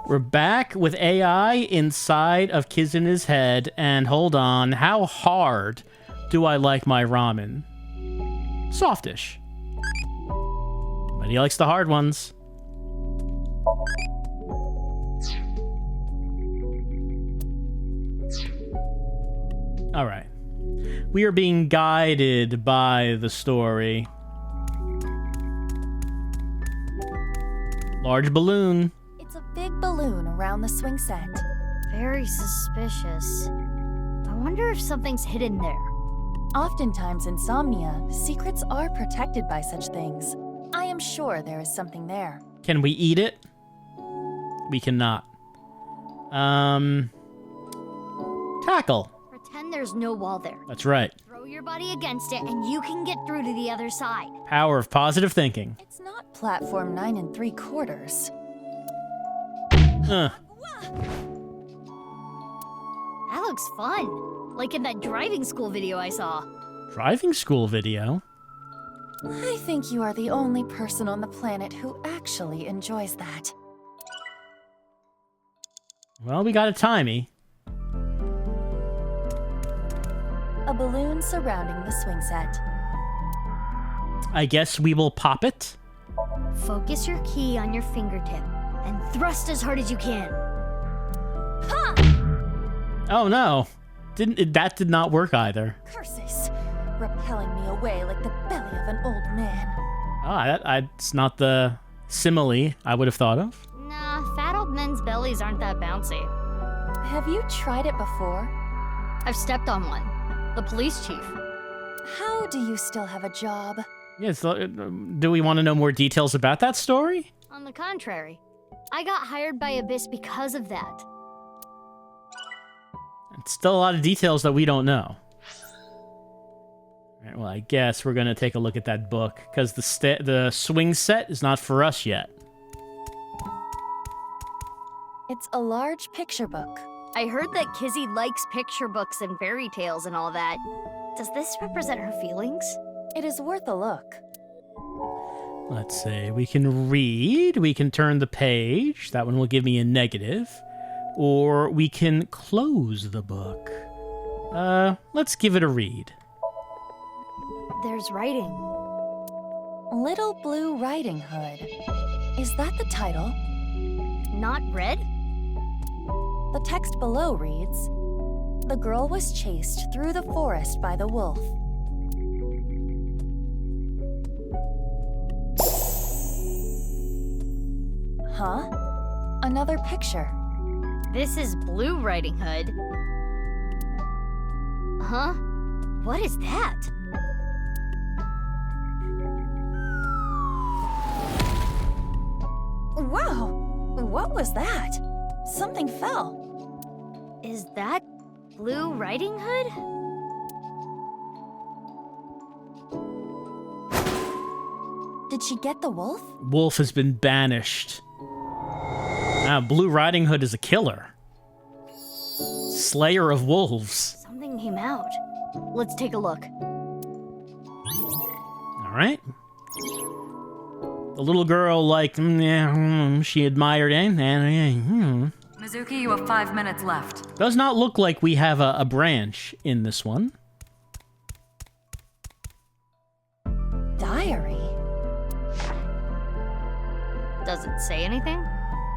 We're back with AI inside of Kizuna's head, and hold on, how hard do I like my ramen? Softish. But he likes the hard ones. Alright. We are being guided by the story. Large balloon. It's a big balloon around the swing set. Very suspicious. I wonder if something's hidden there. Oftentimes in Somnia, secrets are protected by such things. I am sure there is something there. Can we eat it? We cannot. Tackle. Pretend there's no wall there. That's right. Throw your body against it and you can get through to the other side. Power of positive thinking. It's not platform 9 3/4. Huh. That looks fun. Like in that driving school video I saw. Driving school video? I think you are the only person on the planet who actually enjoys that. Well, we got a timey. A balloon surrounding the swing set. I guess we will pop it. Focus your key on your fingertip and thrust as hard as you can. Ha! Oh no. That did not work either. Curses! Repelling me away like the belly of an old man. That's not the simile I would have thought of. Nah, fat old men's bellies aren't that bouncy. Have you tried it before? I've stepped on one. The police chief. How do you still have a job? Yes. Do we want to know more details about that story? On the contrary, I got hired by Abyss because of that. It's still a lot of details that we don't know. All right, well, I guess we're going to take a look at that book, because the swing set is not for us yet. It's a large picture book. I heard that Kizzy likes picture books and fairy tales and all that. Does this represent her feelings? It is worth a look. Let's see. We can read. We can turn the page. That one will give me a negative. Or we can close the book. Let's give it a read. There's writing. Little Blue Riding Hood. Is that the title? Not red? The text below reads, "The girl was chased through the forest by the wolf." Huh? Another picture. This is Blue Riding Hood. Huh? What is that? Wow! What was that? Something fell. Is that Blue Riding Hood? Did she get the wolf? Wolf has been banished. Blue Riding Hood is a killer. Slayer of wolves. Something came out. Let's take a look. All right. The little girl, she admired it. Mizuki, you have 5 minutes left. Does not look like we have a branch in this one. Diary. Does it say anything?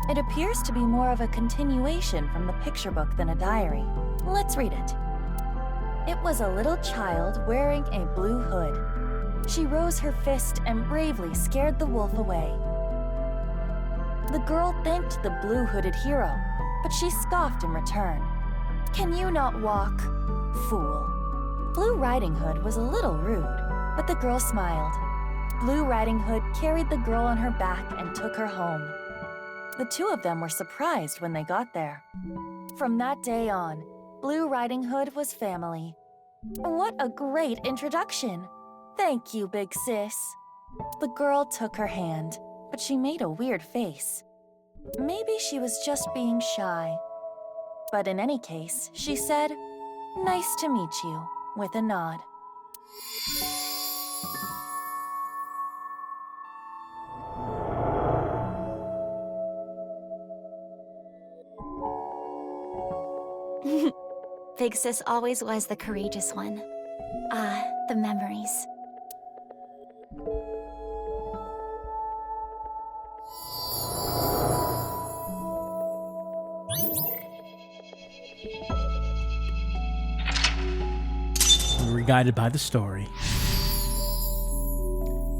It appears to be more of a continuation from the picture book than a diary. Let's read it. It was a little child wearing a blue hood. She rose her fist and bravely scared the wolf away. The girl thanked the blue-hooded hero, but she scoffed in return. "Can you not walk? Fool." Blue Riding Hood was a little rude, but the girl smiled. Blue Riding Hood carried the girl on her back and took her home. The two of them were surprised when they got there. From that day on, Blue Riding Hood was family. What a great introduction! Thank you, big sis. The girl took her hand, but she made a weird face. Maybe she was just being shy. But in any case, she said, "Nice to meet you," with a nod. Big Sis always was the courageous one. Ah, the memories. We were guided by the story.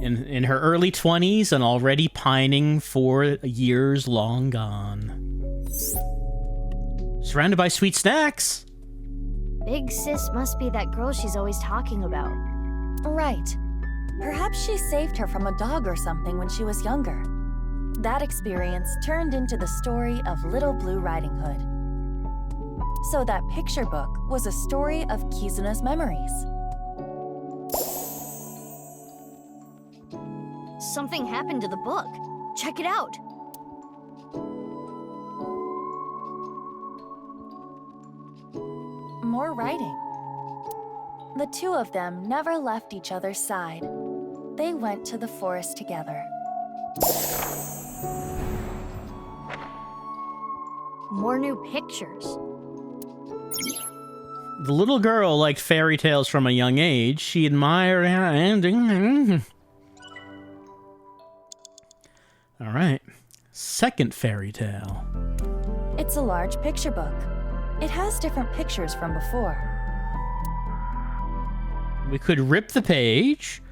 In her early 20s and already pining for years long gone. Surrounded by sweet snacks. Big Sis must be that girl she's always talking about. Right. Perhaps she saved her from a dog or something when she was younger. That experience turned into the story of Little Blue Riding Hood. So that picture book was a story of Kizuna's memories. Something happened to the book. Check it out. More writing. The two of them never left each other's side. They went to the forest together. More new pictures. The little girl liked fairy tales from a young age. She admired ending. All right. Second fairy tale. It's a large picture book. It has different pictures from before. We could rip the page,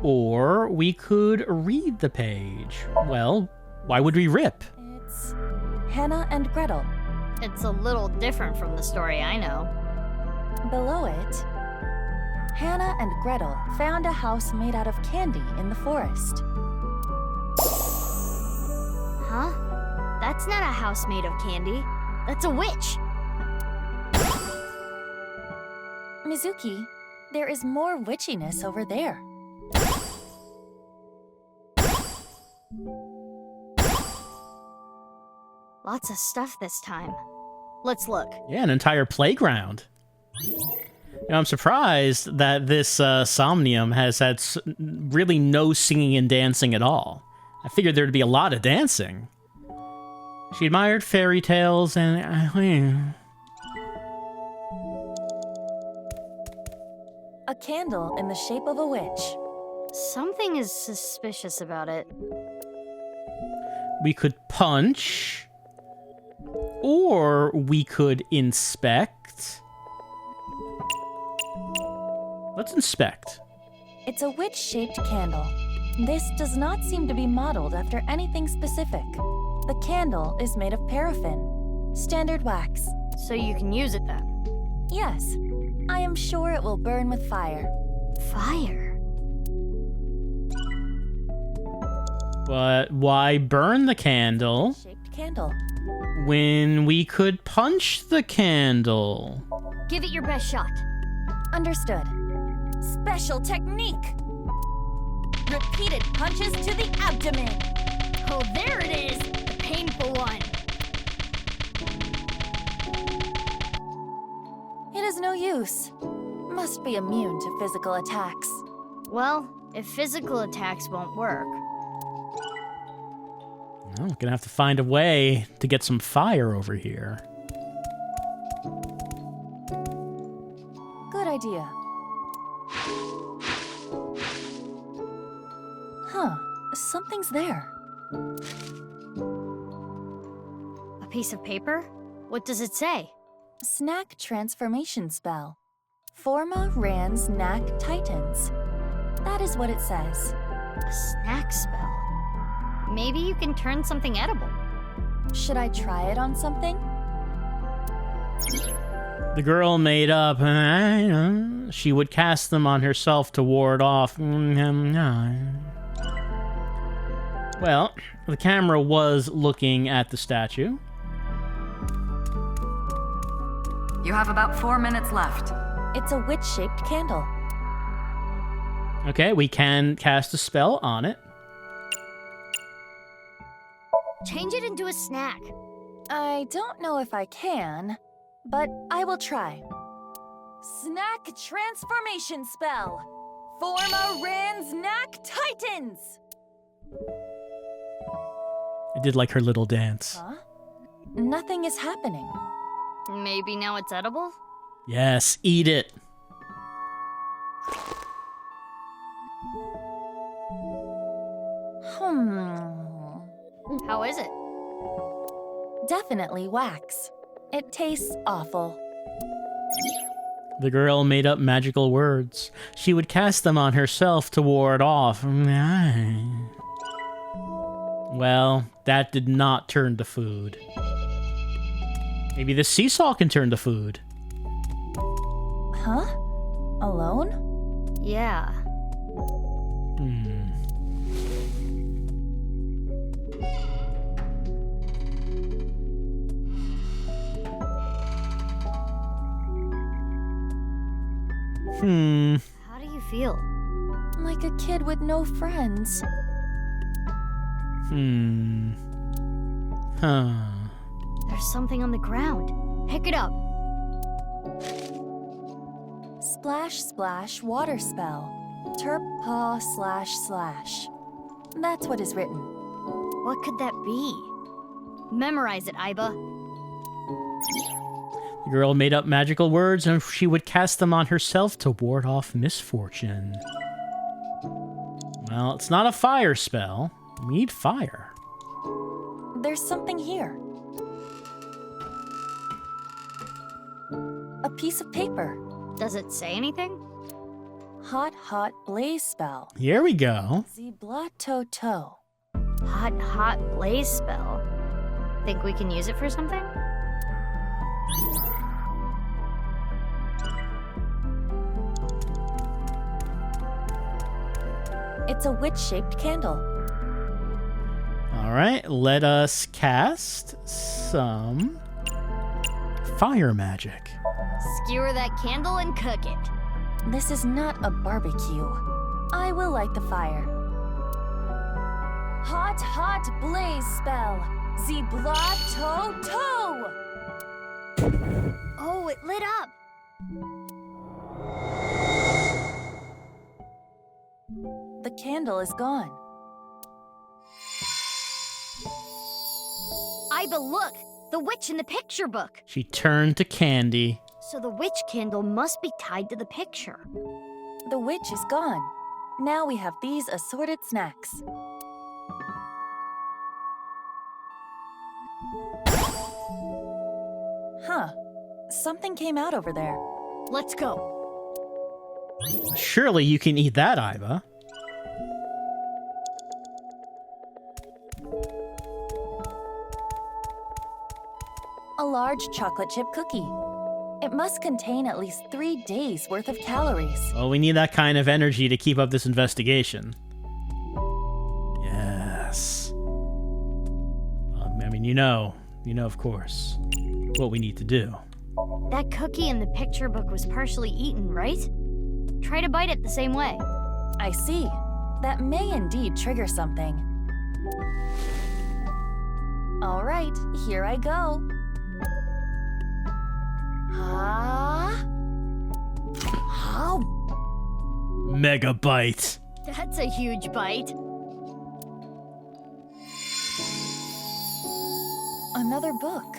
or we could read the page. Well, why would we rip? It's Hannah and Gretel. It's a little different from the story I know. Below it, Hannah and Gretel found a house made out of candy in the forest. Huh? That's not a house made of candy. That's a witch. Mizuki, there is more witchiness over there. Lots of stuff this time. Let's look. Yeah, an entire playground. I'm surprised that this Somnium has had really no singing and dancing at all. I figured there'd be a lot of dancing. She admired fairy tales and... A candle in the shape of a witch. Something is suspicious about it. We could punch. Or we could inspect. Let's inspect. It's a witch-shaped candle. This does not seem to be modeled after anything specific. The candle is made of paraffin, standard wax. So you can use it then? Yes, I am sure it will burn with fire. Fire? But why burn the candle Shaped candle. when we could punch the candle? Give it your best shot. Understood. Special technique. Repeated punches to the abdomen. Oh, there it is! The painful one. It is no use. Must be immune to physical attacks. Well, if physical attacks won't work. Well, we're gonna have to find a way to get some fire over here. Good idea. Huh, something's there. A piece of paper? What does it say? Snack transformation spell. Forma Rans Knack Titans. That is what it says. A snack spell. Maybe you can turn something edible. Should I try it on something? The girl made up. She would cast them on herself to ward off. Well, the camera was looking at the statue. You have about 4 minutes left. It's a witch-shaped candle. Okay, we can cast a spell on it. Change it into a snack. I don't know if I can, but I will try. Snack transformation spell. Forma Rans Knack Titans. I did like her little dance. Huh? Nothing is happening. Maybe now it's edible? Yes, eat it. How is it? Definitely wax. It tastes awful. The girl made up magical words. She would cast them on herself to ward off. Well, that did not turn to food. Maybe the seesaw can turn to food. Huh? Alone? Yeah. How do you feel? Like a kid with no friends. Huh. There's something on the ground. Pick it up. Splash, splash, water spell. Terp paw //. That's what is written. What could that be? Memorize it, Iba. The girl made up magical words and she would cast them on herself to ward off misfortune. Well, it's not a fire spell. We need fire. There's something here. A piece of paper. Does it say anything? Hot, hot blaze spell. Here we go. Zibla-to-to. Hot, hot blaze spell. Think we can use it for something? It's a witch-shaped candle. All right, let us cast some fire magic. Skewer that candle and cook it. This is not a barbecue. I will light the fire. Hot, hot blaze spell. Zibla-to-to. Oh, it lit up. The candle is gone. Iba, look! The witch in the picture book! She turned to Candy. So the witch candle must be tied to the picture. The witch is gone. Now we have these assorted snacks. Huh. Something came out over there. Let's go. Surely you can eat that, Iba. A large chocolate chip cookie. It must contain at least 3 days' worth of calories. Well, we need that kind of energy to keep up this investigation. Yes. I mean, you know, of course, what we need to do. That cookie in the picture book was partially eaten, right? Try to bite it the same way. I see. That may indeed trigger something. All right, here I go. How? Megabyte. That's a huge bite. Another book.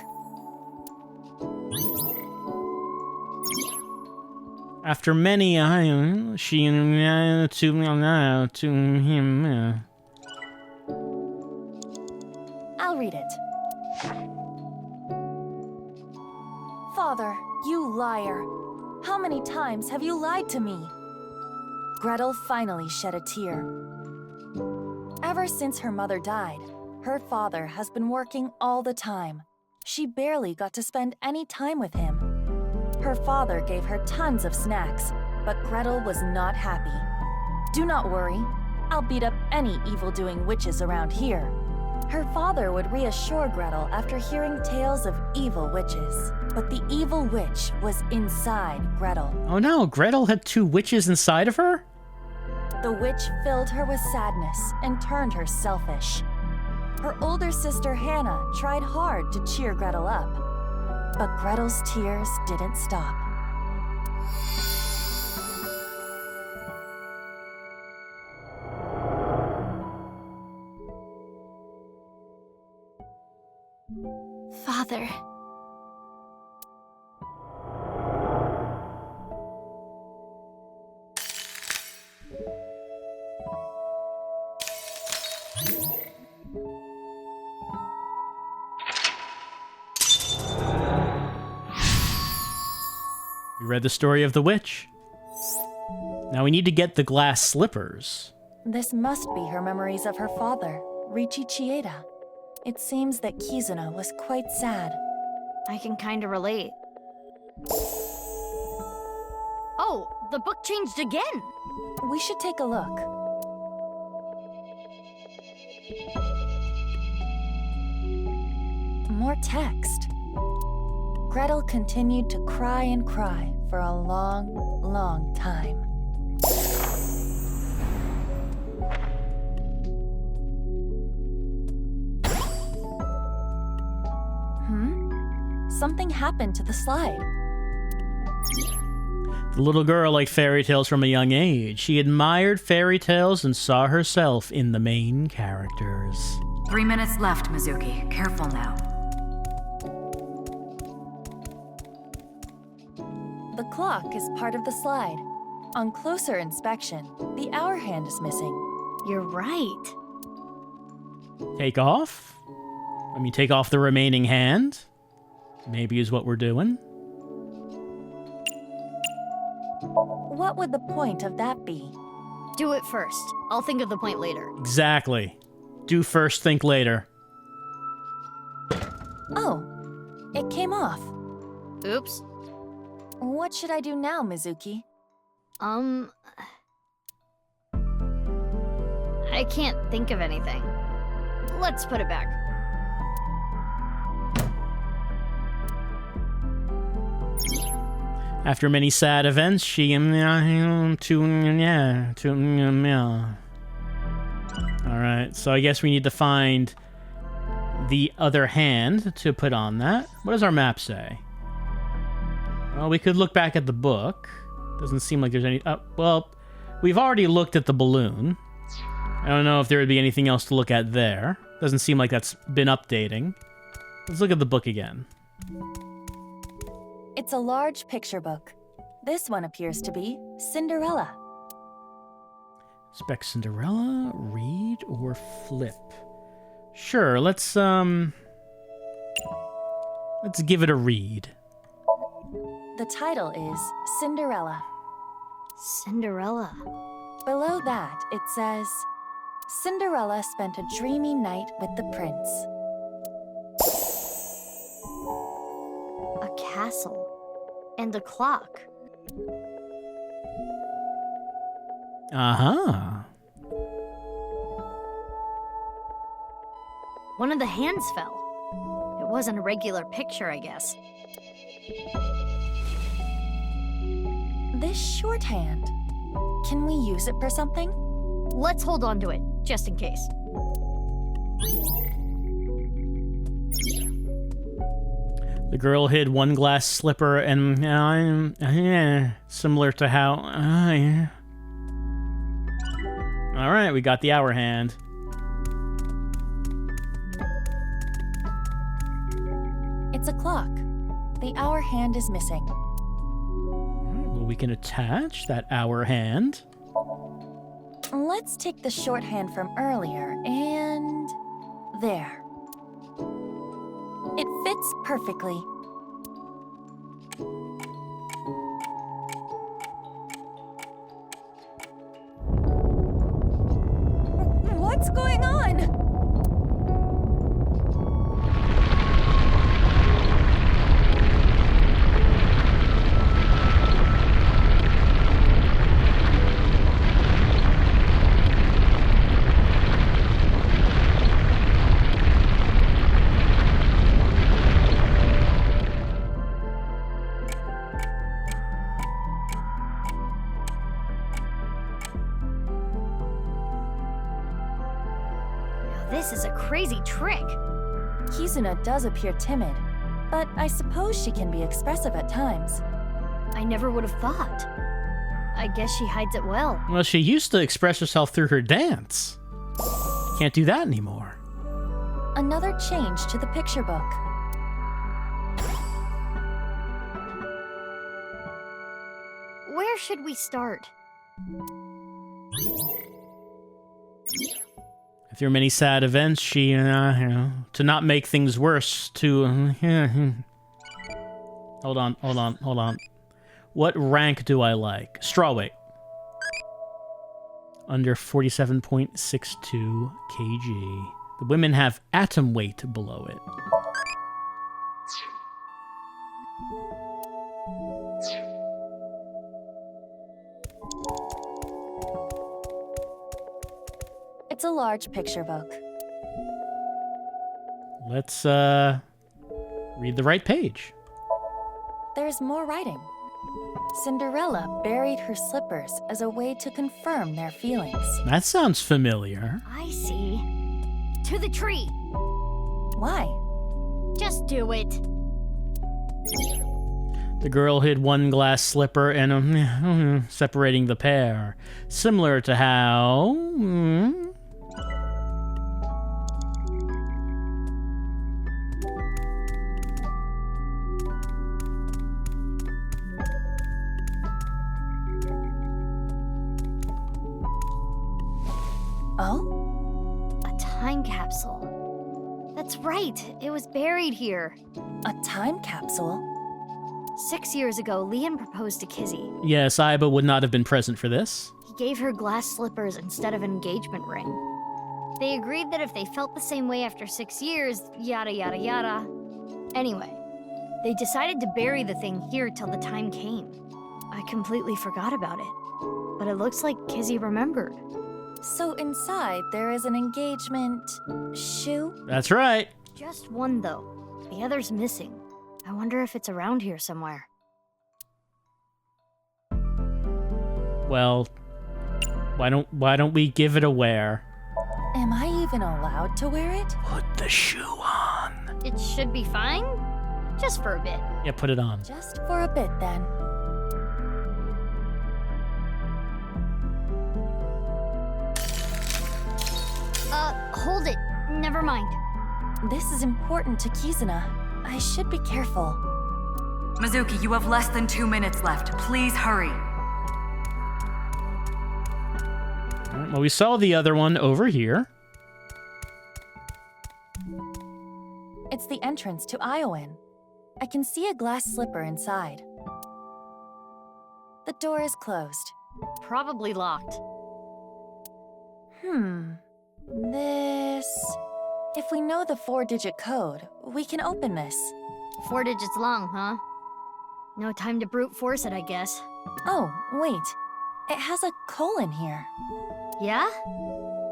After many she to him. I'll read it. Father, you liar. How many times have you lied to me? Gretel finally shed a tear. Ever since her mother died, her father has been working all the time. She barely got to spend any time with him. Her father gave her tons of snacks, but Gretel was not happy. Do not worry. I'll beat up any evil-doing witches around here. Her father would reassure Gretel after hearing tales of evil witches. But the evil witch was inside Gretel. Oh no, Gretel had 2 witches inside of her? The witch filled her with sadness and turned her selfish. Her older sister Hannah tried hard to cheer Gretel up. But Gretel's tears didn't stop. Father. read the story of the witch. Now we need to get the glass slippers. This must be her memories of her father, Riichi Chieda. It seems that Kizuna was quite sad. I can kinda relate. Oh, the book changed again! We should take a look. More text. Gretel continued to cry and cry for a long, long time. Something happened to the slide. The little girl liked fairy tales from a young age. She admired fairy tales and saw herself in the main characters. 3 minutes left, Mizuki. Careful now. The clock is part of the slide. On closer inspection, the hour hand is missing. You're right. Take off? I mean, take off the remaining hand? Maybe is what we're doing. What would the point of that be? Do it first. I'll think of the point later. Exactly. Do first, think later. Oh, it came off. Oops. What should I do now, Mizuki? I can't think of anything. Let's put it back. After many sad events, she Alright, so I guess we need to find the other hand to put on that. What does our map say? Well, we could look back at the book. Doesn't seem like there's any... well, we've already looked at the balloon. I don't know if there would be anything else to look at there. Doesn't seem like that's been updating. Let's look at the book again. It's a large picture book. This one appears to be Cinderella. Spec Cinderella, read or flip? Sure, let's give it a read. The title is Cinderella. Cinderella. Below that, it says, Cinderella spent a dreamy night with the prince. A castle. And a clock. Uh-huh. One of the hands fell. It wasn't a regular picture, I guess. This shorthand. Can we use it for something? Let's hold on to it, just in case. The girl hid one glass slipper and similar to how... Alright, we got the hour hand. It's a clock. The hour hand is missing. Well, we can attach that hour hand. Let's take the shorthand from earlier and... there. It fits perfectly. What's going on? This is a crazy trick. Kizuna does appear timid, but I suppose she can be expressive at times. I never would have thought. I guess she hides it well. Well, she used to express herself through her dance. Can't do that anymore. Another change to the picture book. Where should we start? Through many sad events, she, to not make things worse, hold on. What rank do I like? Straw weight. Under 47.62 kg. The women have atom weight below it. It's a large picture book. Let's read the right page. There's more writing. Cinderella buried her slippers as a way to confirm their feelings. That sounds familiar. I see. To the tree. Why? Just do it. The girl hid one glass slipper and separating the pair. Similar to how... Oh? A time capsule. That's right. It was buried here. A time capsule? 6 years ago, Leon proposed to Kizzy. Yes, Aiba would not have been present for this. He gave her glass slippers instead of an engagement ring. They agreed that if they felt the same way after 6 years, yada yada yada. Anyway, they decided to bury the thing here till the time came. I completely forgot about it. But it looks like Kizzy remembered. So inside there is an engagement shoe? That's right. Just one, though. The other's missing. I wonder if it's around here somewhere. Well, why don't we give it a wear? Am I even allowed to wear it? Put the shoe on. It should be fine. Just for a bit. Yeah, put it on. Just for a bit, then. Hold it. Never mind. This is important to Kizuna. I should be careful. Mizuki, you have less than 2 minutes left. Please hurry. All right, well, we saw the other one over here. It's the entrance to Iowan. I can see a glass slipper inside. The door is closed. Probably locked. This... If we know the 4-digit code, we can open this. 4 digits long, huh? No time to brute force it, I guess. Oh, wait. It has a colon here. Yeah?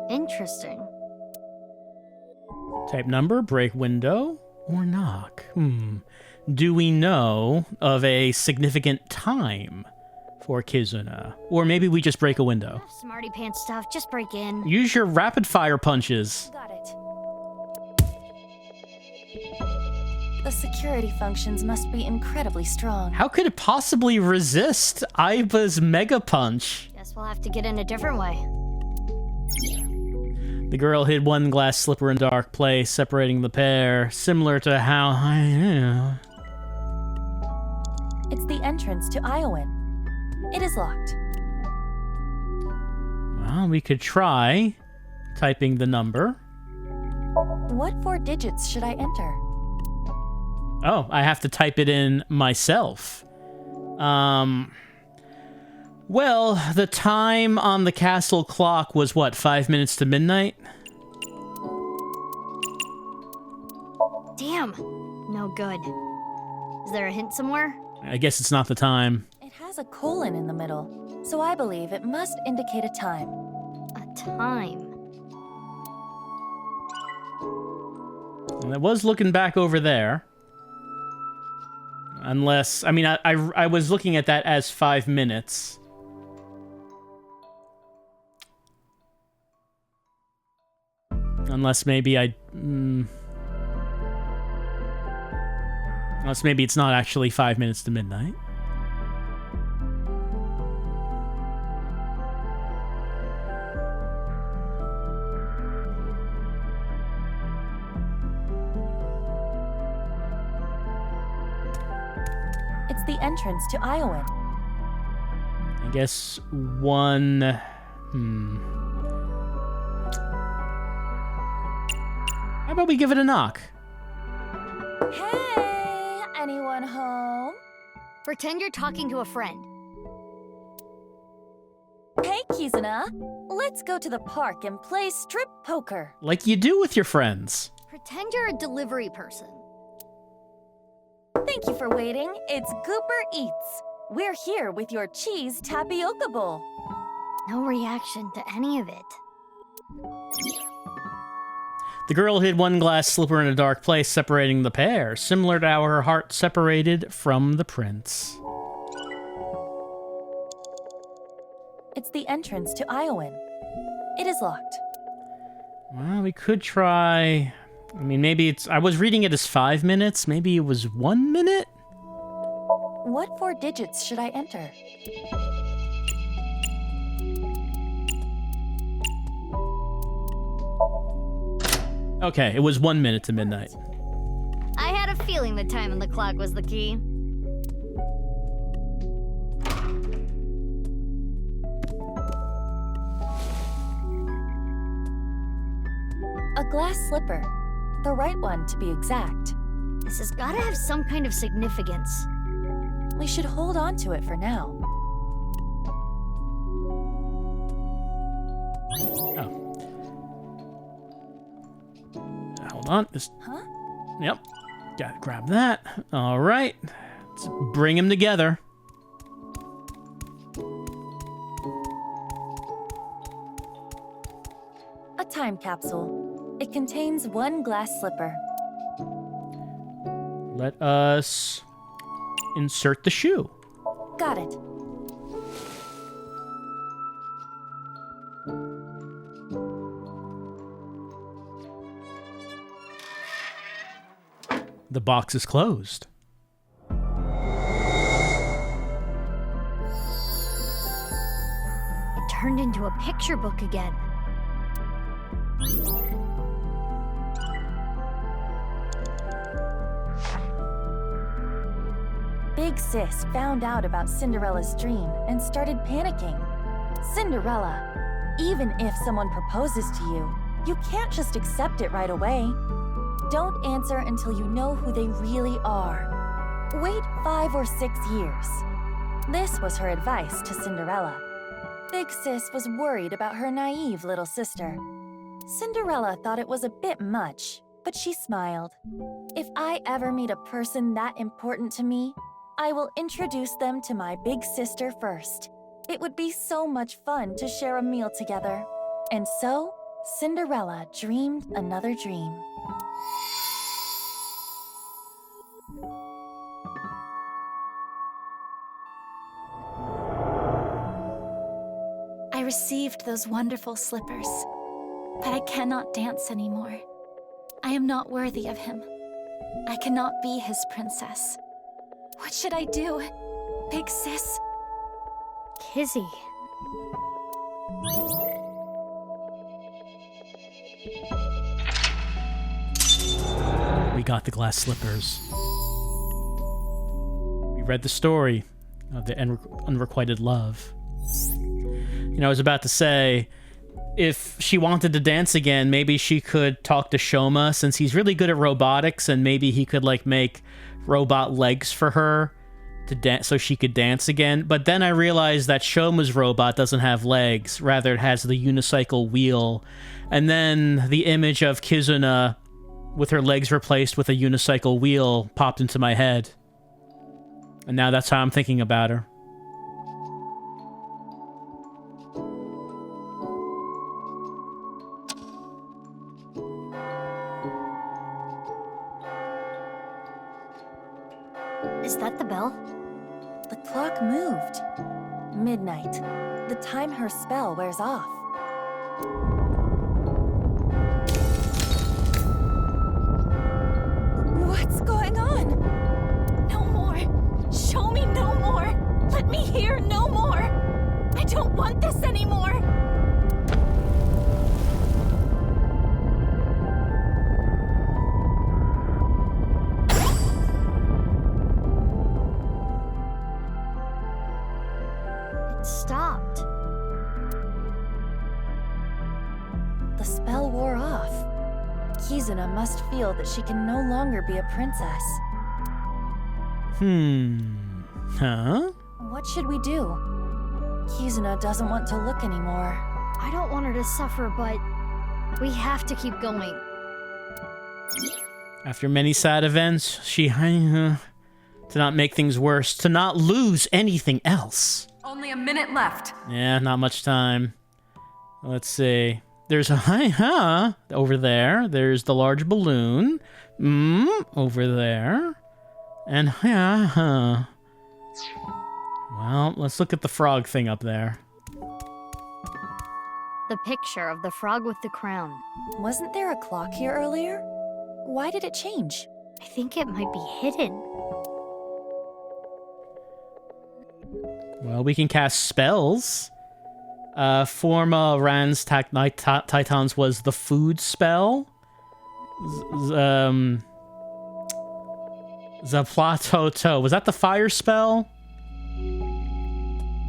Interesting. Type number, break window, or knock. Do we know of a significant time for Kizuna? Or maybe we just break a window. Smarty pants stuff, just break in. Use your rapid fire punches. Got it. The security functions must be incredibly strong. How could it possibly resist Aiba's Mega Punch? Guess we'll have to get in a different way. The girl hid one glass slipper in a dark place, separating the pair, similar to how It's the entrance to Iowan. It is locked. Well, we could try typing the number. What 4 digits should I enter? Oh, I have to type it in myself. Well, the time on the castle clock was what, 5 minutes to midnight? Damn. No good. Is there a hint somewhere? I guess it's not the time. It has a colon in the middle, so I believe it must indicate a time. A time. And I was looking back over there. Unless, I mean, I was looking at that as 5 minutes. Unless maybe unless maybe it's not actually 5 minutes to midnight. It's the entrance to Iowan. I guess one... How about we give it a knock? Hey, anyone home? Pretend you're talking to a friend. Hey, Kizuna. Let's go to the park and play strip poker. Like you do with your friends. Pretend you're a delivery person. Thank you for waiting. It's Gooper Eats. We're here with your cheese tapioca bowl. No reaction to any of it. The girl hid one glass slipper in a dark place, separating the pair, similar to how her heart separated from the prince. It's the entrance to Iowan. It is locked. Well, we could try... I mean, maybe it's... I was reading it as 5 minutes. Maybe it was 1 minute? What 4 digits should I enter? Okay, it was 1 minute to midnight. I had a feeling the time on the clock was the key. A glass slipper. The right one, to be exact. This has gotta have some kind of significance. We should hold on to it for now. Oh. Hold on. Just... Huh? Yep. Gotta grab that. All right. Let's bring them together. A time capsule. It contains 1 glass slipper. Let us insert the shoe. Got it. The box is closed. It turned into a picture book again. Big Sis found out about Cinderella's dream and started panicking. Cinderella, even if someone proposes to you, you can't just accept it right away. Don't answer until you know who they really are. Wait 5 or 6 years. This was her advice to Cinderella. Big Sis was worried about her naive little sister. Cinderella thought it was a bit much, but she smiled. If I ever meet a person that important to me, I will introduce them to my big sister first. It would be so much fun to share a meal together. And so, Cinderella dreamed another dream. I received those wonderful slippers, but I cannot dance anymore. I am not worthy of him. I cannot be his princess. What should I do? Big Sis? Kizzy. We got the glass slippers. We read the story of the unrequited love. You know, I was about to say, if she wanted to dance again, maybe she could talk to Shoma, since he's really good at robotics, and maybe he could, like, make robot legs for her to dance so she could dance again. But then I realized that Shoma's robot doesn't have legs, rather it has the unicycle wheel. And then the image of Kizuna with her legs replaced with a unicycle wheel popped into my head. And now that's how I'm thinking about her. Is that the bell? The clock moved. Midnight. The time her spell wears off. What's going on? No more! Show me no more! Let me hear no more! I don't want this anymore! It stopped. The spell wore off. Kizuna must feel that she can no longer be a princess. Huh? What should we do? Kizuna doesn't want to look anymore. I don't want her to suffer, but we have to keep going. After many sad events, she... to not make things worse, to not lose anything else. Only a minute left. Yeah, not much time. Let's see. There's a over there. There's the large balloon. Over there. And well, let's look at the frog thing up there. The picture of the frog with the crown. Wasn't there a clock here earlier? Why did it change? I think it might be hidden. Well, we can cast spells. Forma Ran's Titans was the food spell. Zaplatoto. Was that the fire spell?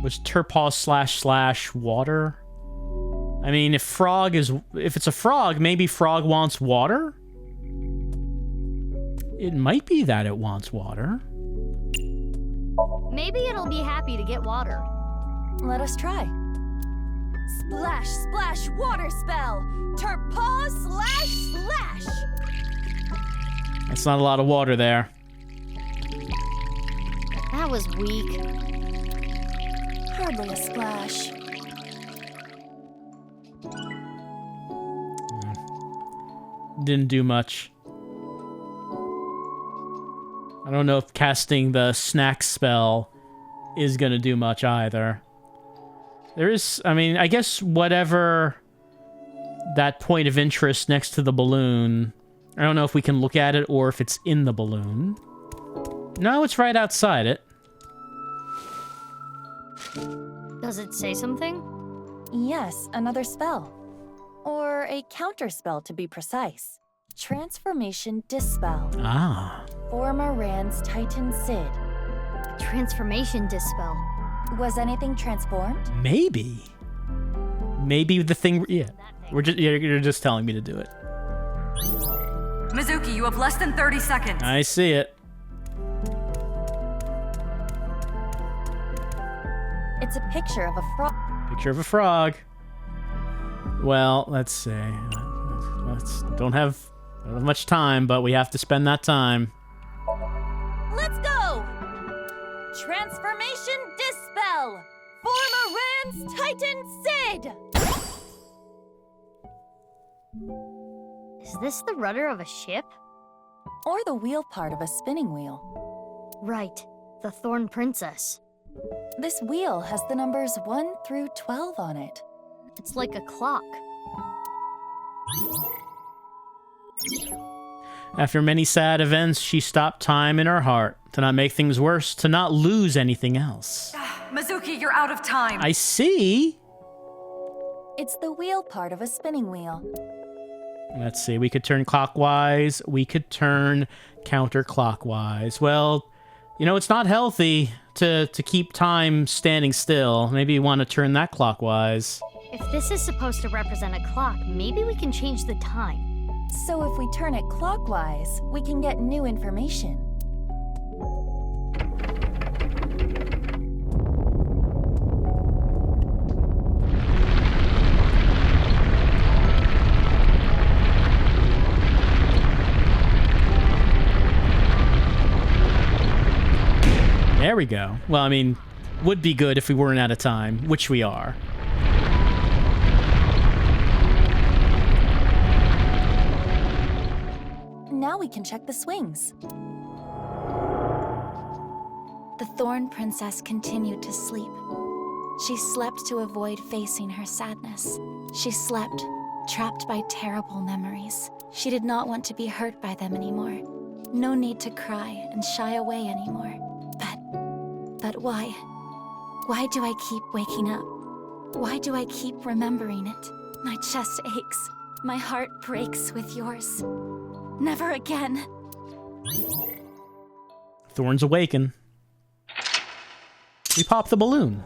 Was Turpaw / water? I mean, if it's a frog, maybe frog wants water? It might be that it wants water. Maybe it'll be happy to get water. Let us try. Splash, splash, water spell! Turpaw / slash! That's not a lot of water there. That was weak. Hardly a splash. Didn't do much. I don't know if casting the snack spell is gonna do much either. There is, I mean, I guess whatever that point of interest next to the balloon, I don't know if we can look at it or if it's in the balloon. No, it's right outside it. Does it say something? Yes, another spell. Or a counter spell to be precise. Transformation Dispel. Ah. Forma Ran's Titan Sid. A transformation dispel. Was anything transformed? Maybe. Maybe the thing, yeah. You're just telling me to do it. Mizuki, you have less than 30 seconds. I see it. It's a picture of a frog. Picture of a frog. Well, let's see. Don't have much time, but we have to spend that time. Let's go! Transformation Dispel! Forma Ran's Titan Sid! Is this the rudder of a ship? Or the wheel part of a spinning wheel. Right, the Thorn Princess. This wheel has the numbers 1 through 12 on it. It's like a clock. After many sad events, she stopped time in her heart to not make things worse, to not lose anything else. Mizuki, you're out of time. I see. It's the wheel part of a spinning wheel. Let's see. We could turn clockwise. We could turn counterclockwise. Well, you know, it's not healthy to keep time standing still. Maybe you want to turn that clockwise. If this is supposed to represent a clock, maybe we can change the time. So if we turn it clockwise, we can get new information. There we go. Well, I mean, would be good if we weren't out of time, which we are. Now we can check the swings. The Thorn Princess continued to sleep. She slept to avoid facing her sadness. She slept, trapped by terrible memories. She did not want to be hurt by them anymore. No need to cry and shy away anymore. But why? Why do I keep waking up? Why do I keep remembering it? My chest aches. My heart breaks with yours. Never again. Thorns awaken. We pop the balloon.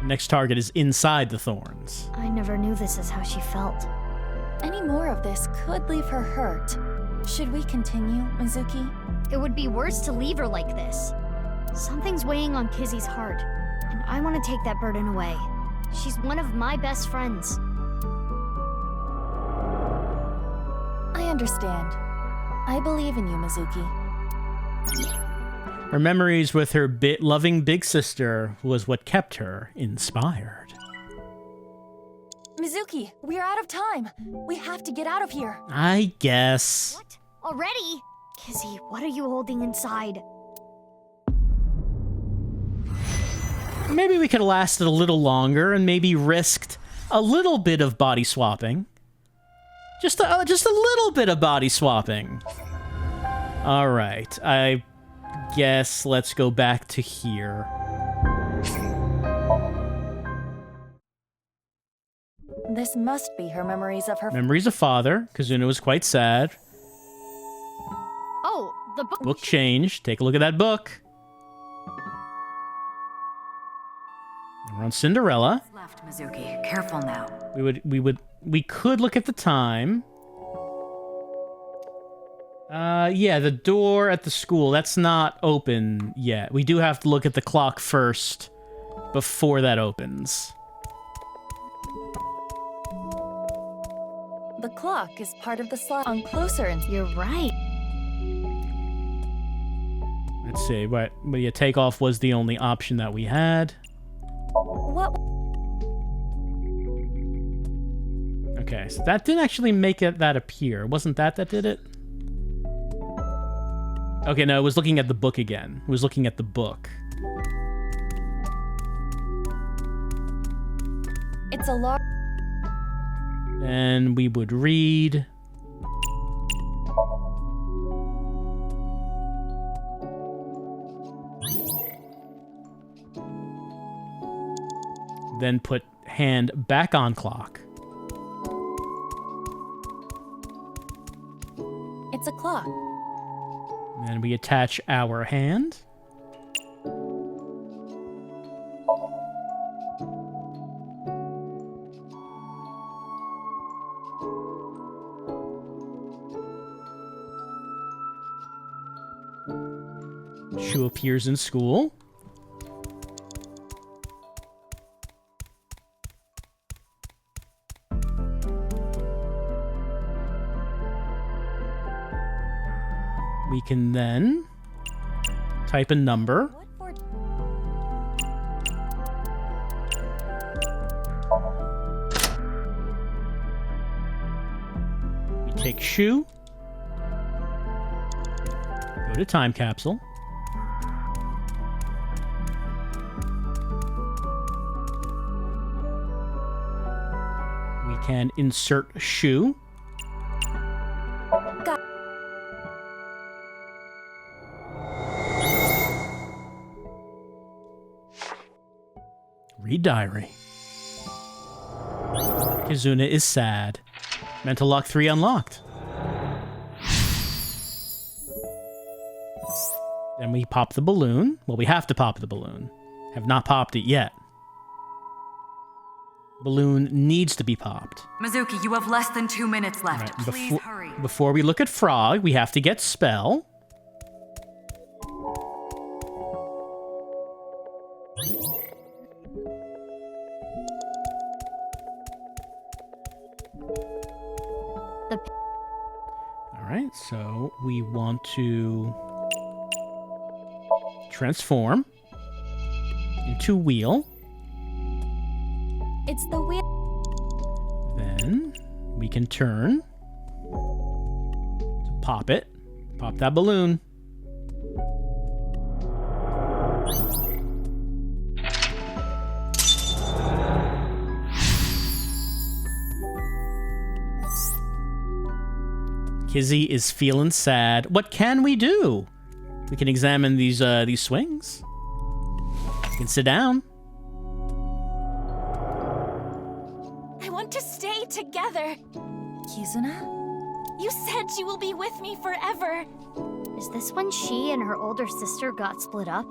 Next target is inside the thorns. I never knew this is how she felt. Any more of this could leave her hurt. Should we continue, Mizuki? It would be worse to leave her like this. Something's weighing on Kizzy's heart, and I want to take that burden away. She's one of my best friends. I understand. I believe in you, Mizuki. Her memories with her loving big sister was what kept her inspired. Mizuki, we're out of time. We have to get out of here. I guess. What? Already? Kizzy, what are you holding inside? Maybe we could have lasted a little longer and maybe risked a little bit of body swapping. Just a little bit of body swapping. All right, I guess let's go back to here. This must be her memories of her Memories of father. Kazuna was quite sad. Oh, the book. Book changed. Take a look at that book. We're on Cinderella. Left, Mizuki. Careful now. We could look at the time. Yeah, the door at the school, that's not open yet. We do have to look at the clock first before that opens. The clock is part of the slot on closer and You're right. Let's see, but yeah, takeoff was the only option that we had. what? Okay, so that didn't actually make that appear. Wasn't that did it? Okay, no, it was looking at the book again. It was looking at the book. It's a large. And we would read. Then put hand back on clock. It's a clock. Then we attach our hand. Shu appears in school. We can then type a number. What for? We take Shu. Go to time capsule. We can insert Shu. Read diary. Kizuna is sad. Mental lock 3 unlocked. Then we pop the balloon. Well, we have to pop the balloon. Have not popped it yet. Balloon needs to be popped. Mizuki, you have less than 2 minutes left. All right, Please hurry. Before we look at Frog, we have to get Spell. Alright, so we want to transform into wheel. It's the wheel. Then we can turn to pop it. Pop that balloon. Kizzy is feeling sad. What can we do? We can examine these swings. We can sit down. I want to stay together. Kizuna? You said you will be with me forever. Is this when she and her older sister got split up?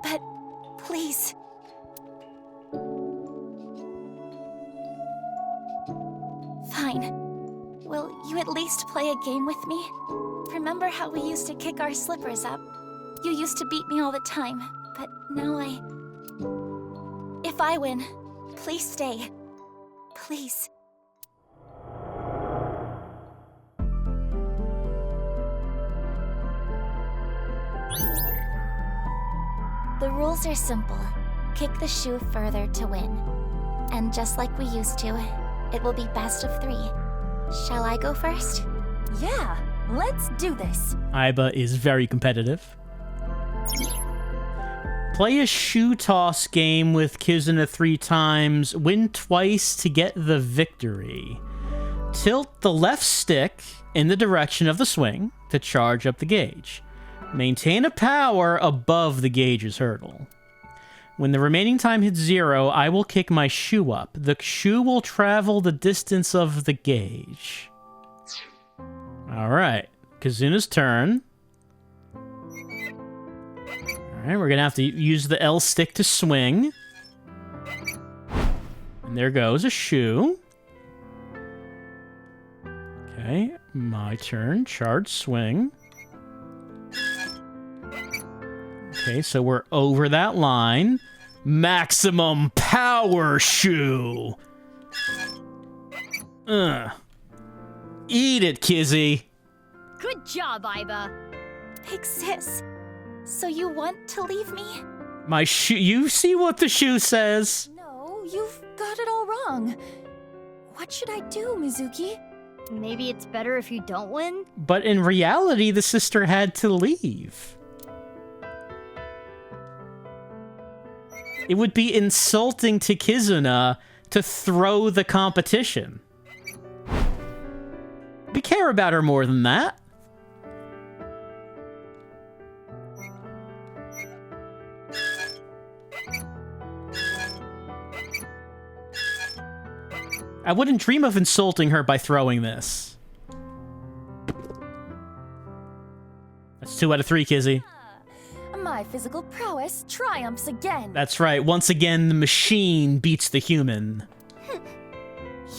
But please. play a game with me? Remember how we used to kick our slippers up? You used to beat me all the time, but now If I win, please stay. Please. The rules are simple. Kick the shoe further to win. And just like we used to, it will be best of 3. Shall I go first? Yeah, let's do this. Aiba is very competitive. Play a shoe toss game with Kizuna 3 times. Win twice to get the victory. Tilt the left stick in the direction of the swing to charge up the gauge. Maintain a power above the gauge's hurdle. When the remaining time hits 0, I will kick my shoe up. The shoe will travel the distance of the gauge. Alright, Kizuna's turn. Alright, we're gonna have to use the L stick to swing. And there goes a shoe. Okay, my turn. Charge swing. Okay, so we're over that line. Maximum power shoe. Eat it, Kizzy. Good job, Aiba. Big sis, so you want to leave me? My shoe. You see what the shoe says? No, you've got it all wrong. What should I do, Mizuki? Maybe it's better if you don't win? But in reality, the sister had to leave. It would be insulting to Kizuna to throw the competition. We care about her more than that. I wouldn't dream of insulting her by throwing this. That's 2 out of 3, Kizzy. My physical prowess triumphs again. That's right. Once again, the machine beats the human.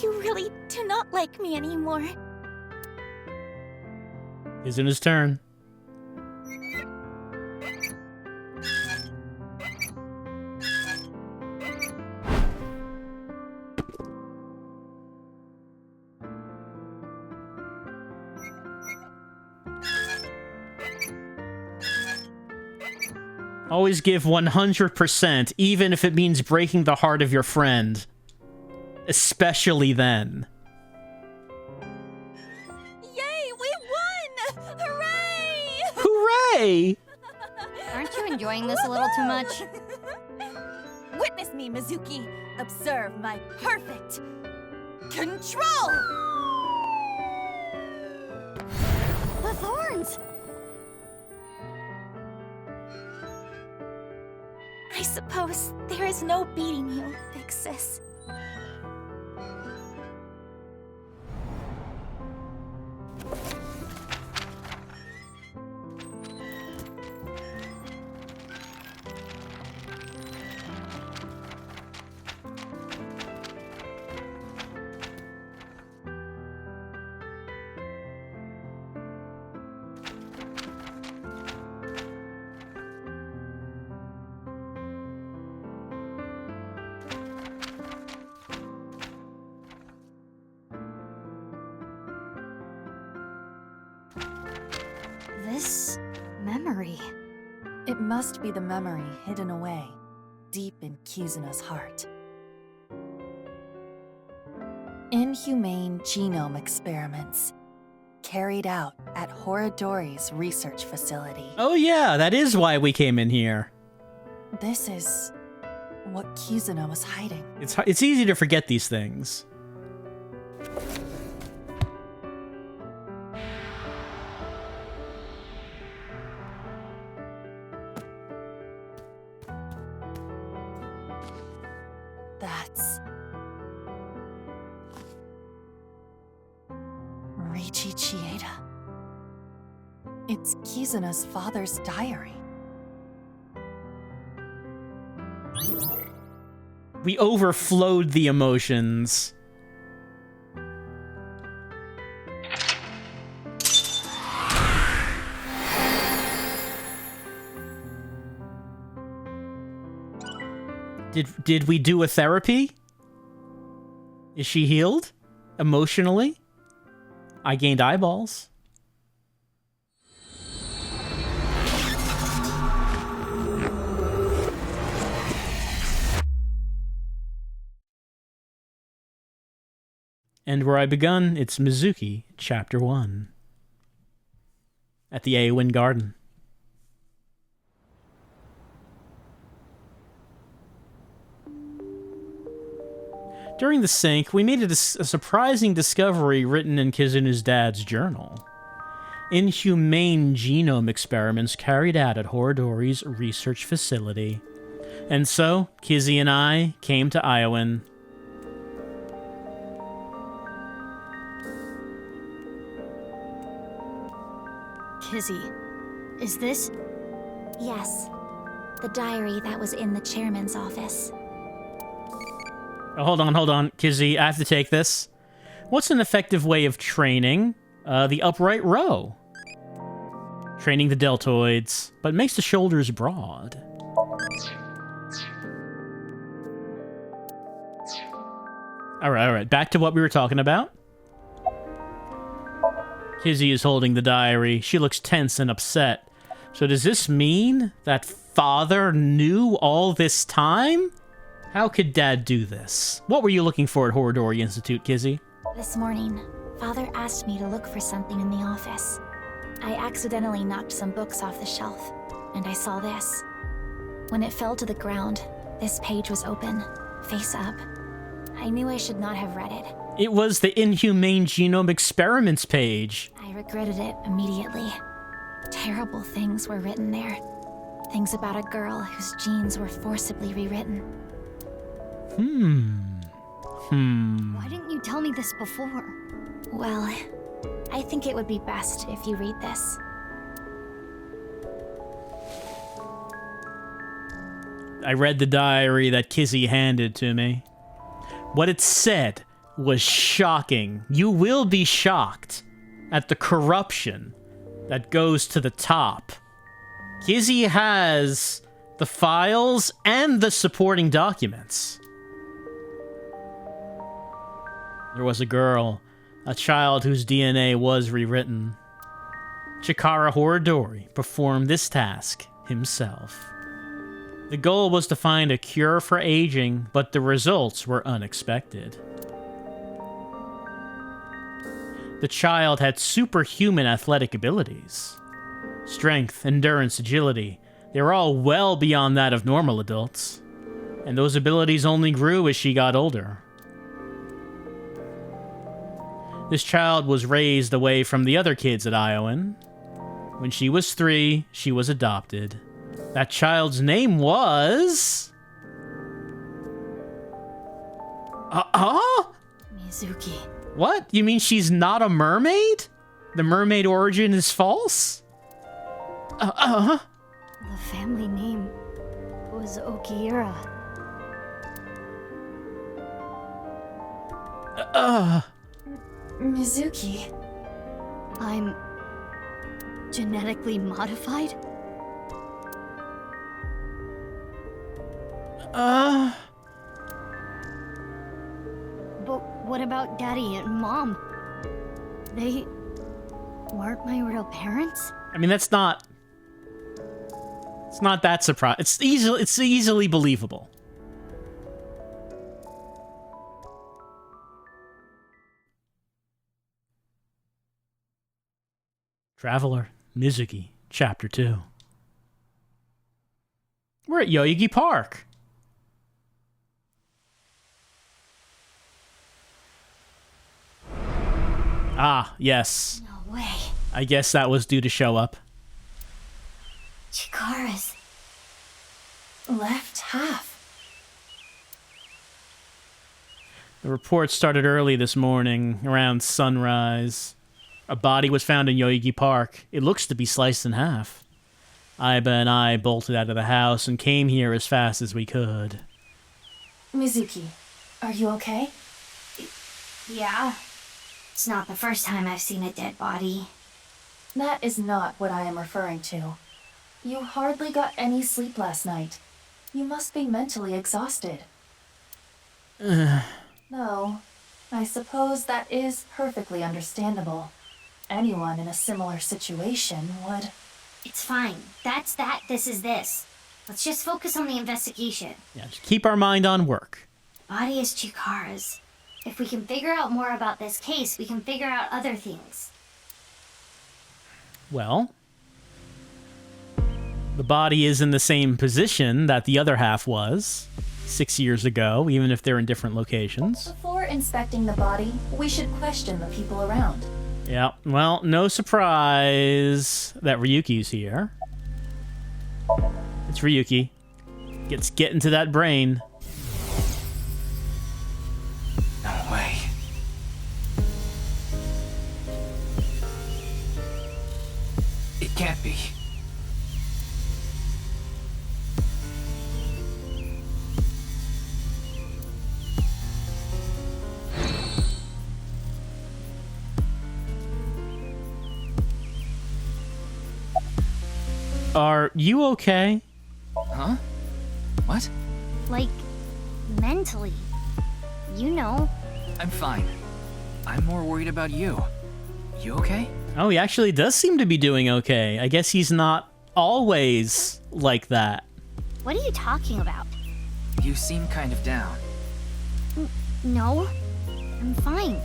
You really do not like me anymore. Kizuna's turn. Always give 100%, even if it means breaking the heart of your friend. Especially then. Yay, we won! Hooray! Hooray! Aren't you enjoying this a little too much? Witness me, Mizuki. Observe my perfect control. The thorns! I suppose there is no beating you, big sis. This memory. It must be the memory hidden away, deep in Kizuna's heart. Inhumane genome experiments, carried out at Horadori's research facility. Oh yeah, that is why we came in here. This is what Kizuna was hiding. It's easy to forget these things. That's Riichi Chieda. It's Kizuna's father's diary. We overflowed the emotions. Did we do a therapy? Is she healed? Emotionally? I gained eyeballs. And where I begun, it's Mizuki, Chapter 1. At the Eowyn Garden. During the sync, we made a surprising discovery written in Kizune's dad's journal. Inhumane genome experiments carried out at Horodori's research facility. And so, Kizzy and I came to Eowyn. Kizzy, is this? Yes. The diary that was in the chairman's office. Oh, hold on. Kizzy, I have to take this. What's an effective way of training the upright row? Training the deltoids, but makes the shoulders broad. All right. Back to what we were talking about. Kizzy is holding the diary. She looks tense and upset. So does this mean that Father knew all this time? How could Dad do this? What were you looking for at Horodori Institute, Kizzy? This morning, Father asked me to look for something in the office. I accidentally knocked some books off the shelf, and I saw this. When it fell to the ground, this page was open, face up. I knew I should not have read it. It was the Inhumane Genome Experiments page. I regretted it immediately. Terrible things were written there. Things about a girl whose genes were forcibly rewritten. Why didn't you tell me this before? Well, I think it would be best if you read this. I read the diary that Kizzy handed to me. What it said was shocking. You will be shocked at the corruption that goes to the top. Kizzy has the files and the supporting documents. There was a girl, a child whose DNA was rewritten. Chikara Horodori performed this task himself. The goal was to find a cure for aging, but the results were unexpected. The child had superhuman athletic abilities. Strength, endurance, agility. They were all well beyond that of normal adults. And those abilities only grew as she got older. This child was raised away from the other kids at Eowyn. When she was 3, she was adopted. That child's name was... Mizuki. What? You mean she's not a mermaid? The mermaid origin is false? The family name was Okiura. Mizuki. I'm genetically modified? But what about Daddy and Mom? They weren't my real parents? I mean, that's not... It's not that surprising. It's easily believable. Traveler, Mizuki, Chapter 2. We're at Yoyogi Park. Ah, yes. No way. I guess that was due to show up. Chikara's Left half. The report started early this morning, around sunrise. A body was found in Yoyogi Park. It looks to be sliced in half. Aiba and I bolted out of the house and came here as fast as we could. Mizuki, are you okay? Yeah. It's not the first time I've seen a dead body. That is not what I am referring to. You hardly got any sleep last night. You must be mentally exhausted. No, I suppose that is perfectly understandable. Anyone in a similar situation would... It's fine. That's that, this is this. Let's just focus on the investigation. Yeah, just keep our mind on work. Body is Chikara's. If we can figure out more about this case, we can figure out other things. Well, the body is in the same position that the other half was 6 years ago, even if they're in different locations. Before inspecting the body, we should question the people around. Yeah, well, no surprise that Ryuki's here. It's Ryuki. Get into that brain. No way. It can't be. Are you okay? Huh? What? Like, mentally. You know. I'm fine. I'm more worried about you. You okay? Oh, he actually does seem to be doing okay. I guess he's not always like that. What are you talking about? You seem kind of down. No. I'm fine.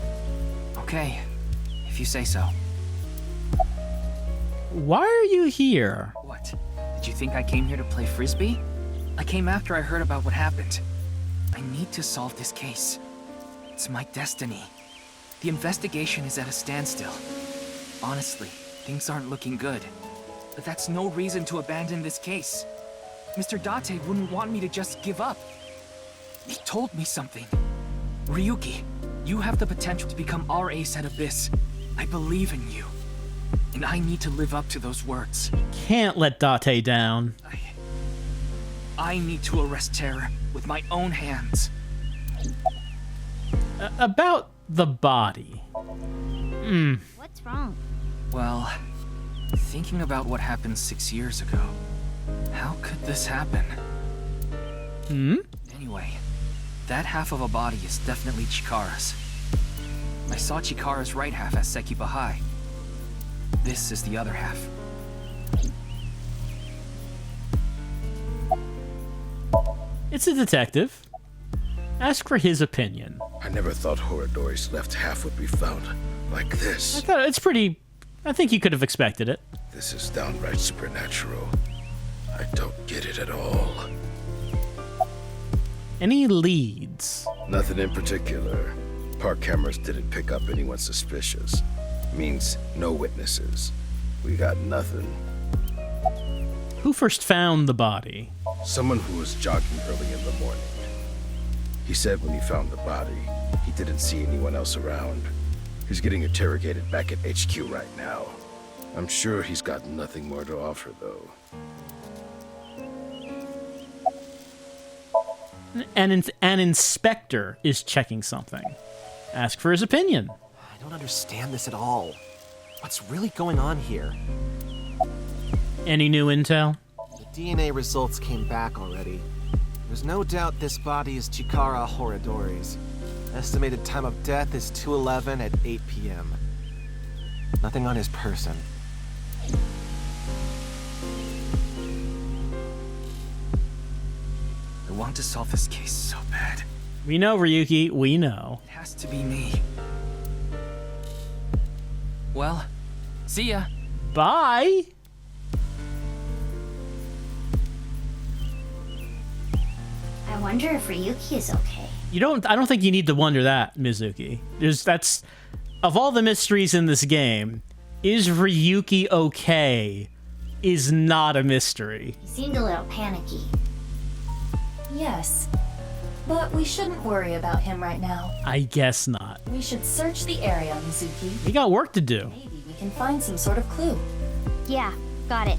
Okay, if you say so. Why are you here? What? Did you think I came here to play frisbee? I came after I heard about what happened. I need to solve this case. It's my destiny. The investigation is at a standstill. Honestly, things aren't looking good. But that's no reason to abandon this case. Mr. Date wouldn't want me to just give up. He told me something. Ryuki, you have the potential to become our ace at Abyss. I believe in you. And I need to live up to those words. Can't let Date down. I need to arrest Terror with my own hands. About the body. What's wrong? Well, thinking about what happened 6 years ago, how could this happen? Anyway, that half of a body is definitely Chikara's. I saw Chikara's right half at Sekiba High. This is the other half. It's a detective. Ask for his opinion. I never thought Horadori's left half would be found like I this. thought it's pretty... I think you could have expected it. This is downright supernatural. I don't get it at all. Any leads? Nothing in particular. Park cameras didn't pick up anyone suspicious. Means no witnesses. We got nothing. Who first found the body? Someone who was jogging early in the morning. He said when he found the body, he didn't see anyone else around. He's getting interrogated back at HQ right now. I'm sure he's got nothing more to offer, though. An inspector is checking something. Ask for his opinion. I don't understand this at all. What's really going on here? Any new intel? The DNA results came back already. There's no doubt this body is Chikara Horadori's. Estimated time of death is 2:11 at 8 p.m. Nothing on his person. I want to solve this case so bad. We know, Ryuki. We know. It has to be me. Well, see ya. Bye. I wonder if Ryuki is okay. I don't think you need to wonder that, Mizuki. That's of all the mysteries in this game, is Ryuki okay? Is not a mystery. He seemed a little panicky. Yes, but we shouldn't worry about him right now. I guess not. We should search the area, Mizuki. We got work to do. Maybe we can find some sort of clue. Yeah, got it.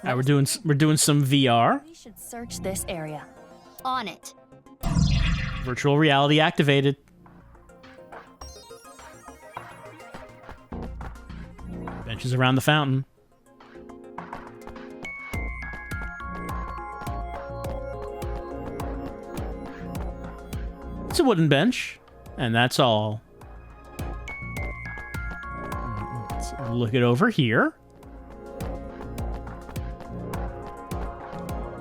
Alright, we're doing some VR. We should search this area. On it. Virtual reality activated. Benches around the fountain. It's a wooden bench, and that's all. Let's look it over here.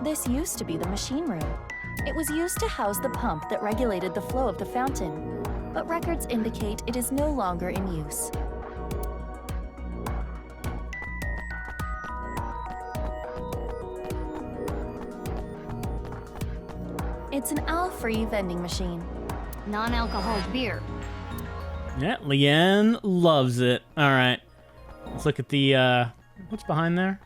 This used to be the machine room. It was used to house the pump that regulated the flow of the fountain, but records indicate it is no longer in use. It's an owl-free vending machine. Non-alcoholic beer. Yeah, Leanne loves it. All right. Let's look at the, what's behind there?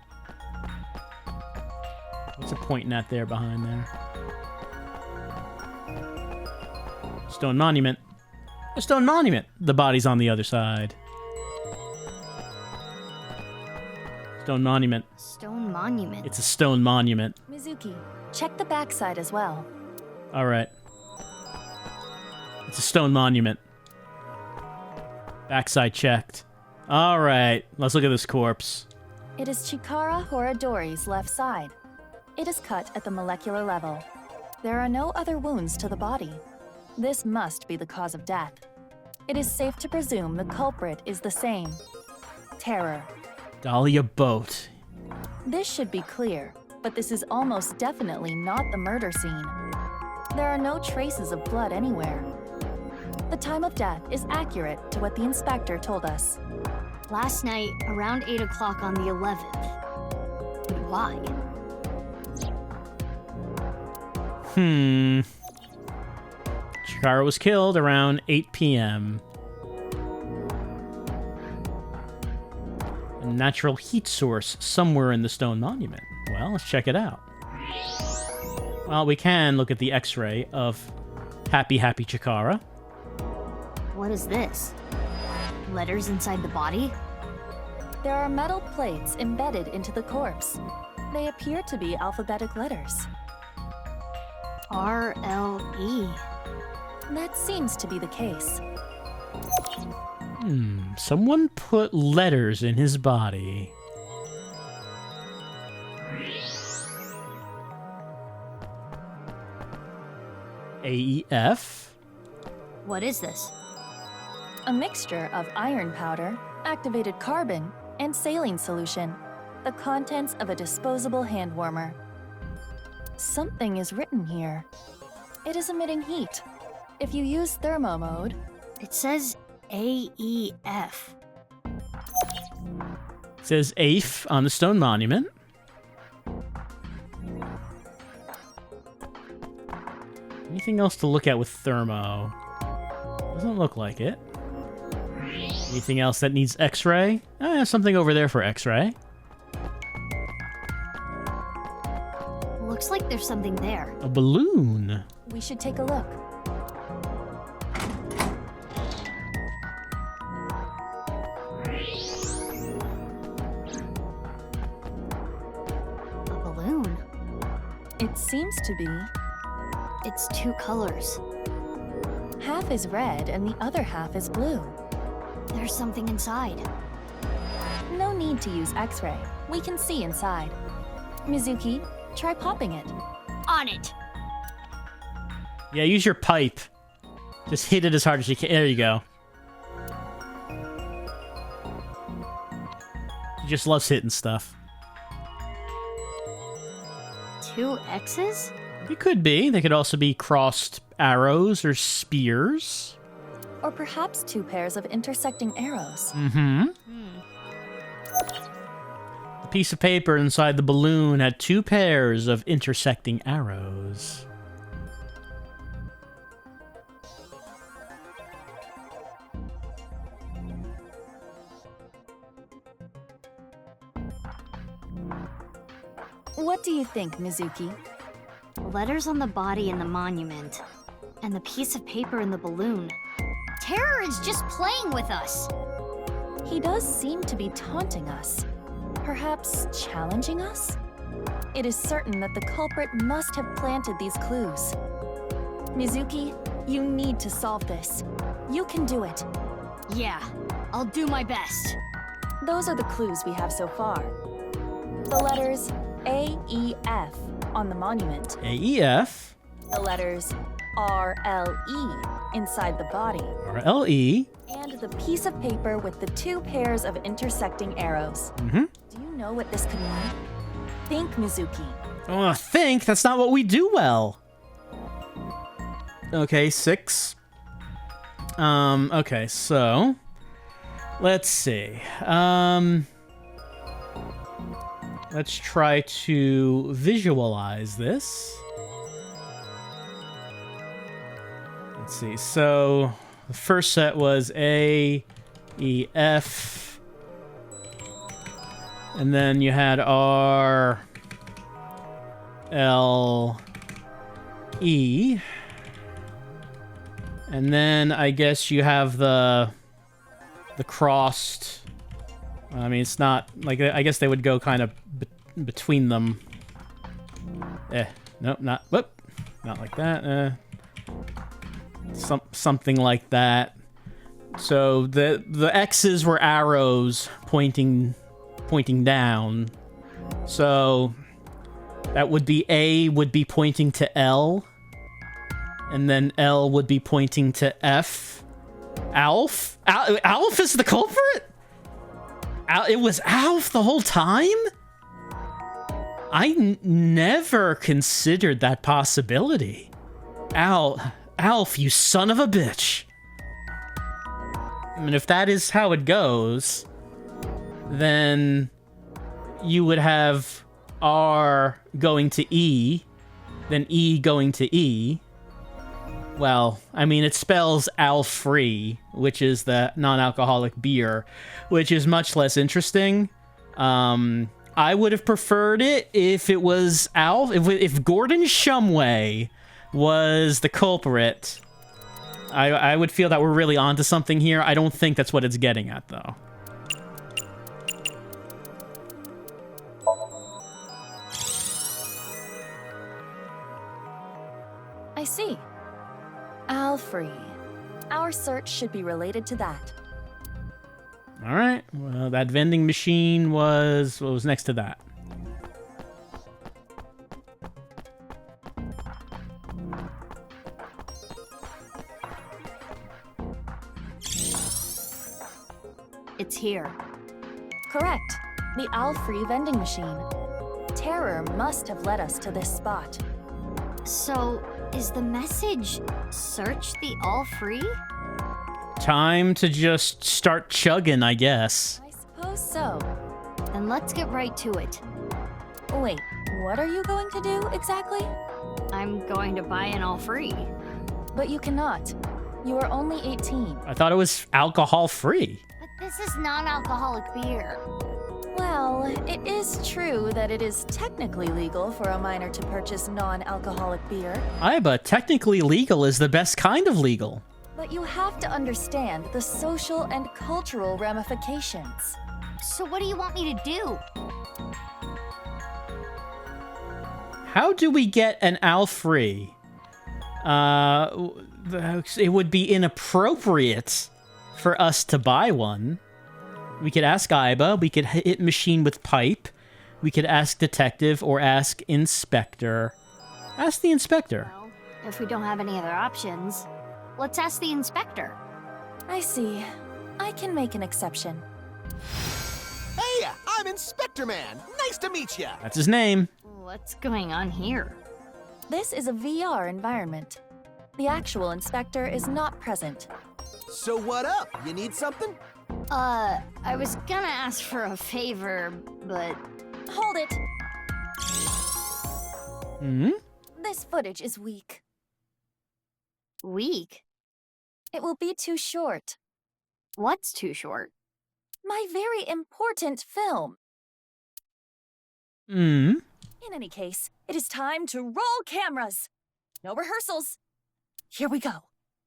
What's it pointing at there behind there? Stone monument. A stone monument. The body's on the other side. Stone monument. Stone monument. It's a stone monument. Mizuki, check the backside as well. All right. It's a stone monument. Backside checked. All right. Let's look at this corpse. It is Chikara Horadori's left side. It is cut at the molecular level. There are no other wounds to the body. This must be the cause of death. It is safe to presume the culprit is the same. Terror. Dahlia Boat. This should be clear, but this is almost definitely not the murder scene. There are no traces of blood anywhere. The time of death is accurate to what the inspector told us. Last night, around 8 o'clock on the 11th. But why? Chikara was killed around 8 p.m. A natural heat source somewhere in the stone monument. Well, let's check it out. Well, we can look at the x-ray of Happy Chikara. What is this? Letters inside the body? There are metal plates embedded into the corpse. They appear to be alphabetic letters. R-L-E. That seems to be the case. Someone put letters in his body. AEF? What is this? A mixture of iron powder, activated carbon, and saline solution. The contents of a disposable hand warmer. Something is written here. It is emitting heat. If you use thermo mode, It says AEF. It says AIF on the stone monument. Anything else to look at with thermo? Doesn't look like it. Anything else that needs x-ray? Something over there for x-ray. Looks like there's something there. A balloon. we should take a look. A balloon. It seems to be. It's two colors. Half is red and the other half is blue. There's something inside. No need to use X-ray. We can see inside. Mizuki, try popping it. On it! Yeah, use your pipe. Just hit it as hard as you can. There you go. He just loves hitting stuff. 2 X's? It could be. They could also be crossed arrows or spears. Or perhaps 2 pairs of intersecting arrows. Mm-hmm. The piece of paper inside the balloon had 2 pairs of intersecting arrows. What do you think, Mizuki? Letters on the body in the monument. And the piece of paper in the balloon. Terror is just playing with us! He does seem to be taunting us. Perhaps challenging us? It is certain that the culprit must have planted these clues. Mizuki, you need to solve this. You can do it. Yeah, I'll do my best. Those are the clues we have so far. The letters A, E, F on the monument. AEF. The letters R, L, E inside the body. RLE. And the piece of paper with the 2 pairs of intersecting arrows. Mm-hmm. Do you know what this could mean? Think, Mizuki. Oh, think? That's not what we do well. Okay, 6. Okay, so... Let's see. Let's try to visualize this. Let's see. So the first set was A, E, F, and then you had R, L, E, and then I guess you have the crossed. I mean, it's not like, I guess they would go kind of between them. Nope, not. Whoop, not like that. Something like that. So the X's were arrows pointing down. So that would be A would be pointing to L, and then L would be pointing to F. Alf? Alf is the culprit? It was Alf the whole time? I never considered that possibility. Alf, you son of a bitch. I mean, if that is how it goes, then you would have R going to E, then E going to E. Well, I mean, it spells Al-free, which is the non-alcoholic beer, which is much less interesting. I would have preferred it if it was Alf, if Gordon Shumway was the culprit. I would feel that we're really onto something here. I don't think that's what it's getting at, though. I see. Al-free. Our search should be related to that. All right. Well, that vending machine was what was next to that. It's here. Correct. The Al-free vending machine. Terror must have led us to this spot. So, is the message search the all-free? Time to just start chugging, I guess. I suppose so. Then let's get right to it. Wait, what are you going to do exactly? I'm going to buy an all-free. But you cannot. You are only 18. I thought it was alcohol-free. But this is non-alcoholic beer. Well, it is true that it is technically legal for a minor to purchase non-alcoholic beer. Aye, but technically legal is the best kind of legal. But you have to understand the social and cultural ramifications. So what do you want me to do? How do we get an Al-free? It would be inappropriate for us to buy one. We could ask Aiba, we could hit machine with pipe, we could ask detective or ask inspector. Ask the inspector. Well, if we don't have any other options, let's ask the inspector. I see. I can make an exception. Hey, I'm Inspector Man. Nice to meet ya. That's his name. What's going on here? This is a VR environment. The actual inspector is not present. So what up? You need something? I was gonna ask for a favor, but... Hold it! Hmm? This footage is weak. Weak? It will be too short. What's too short? My very important film. Hmm? In any case, it is time to roll cameras. No rehearsals. Here we go.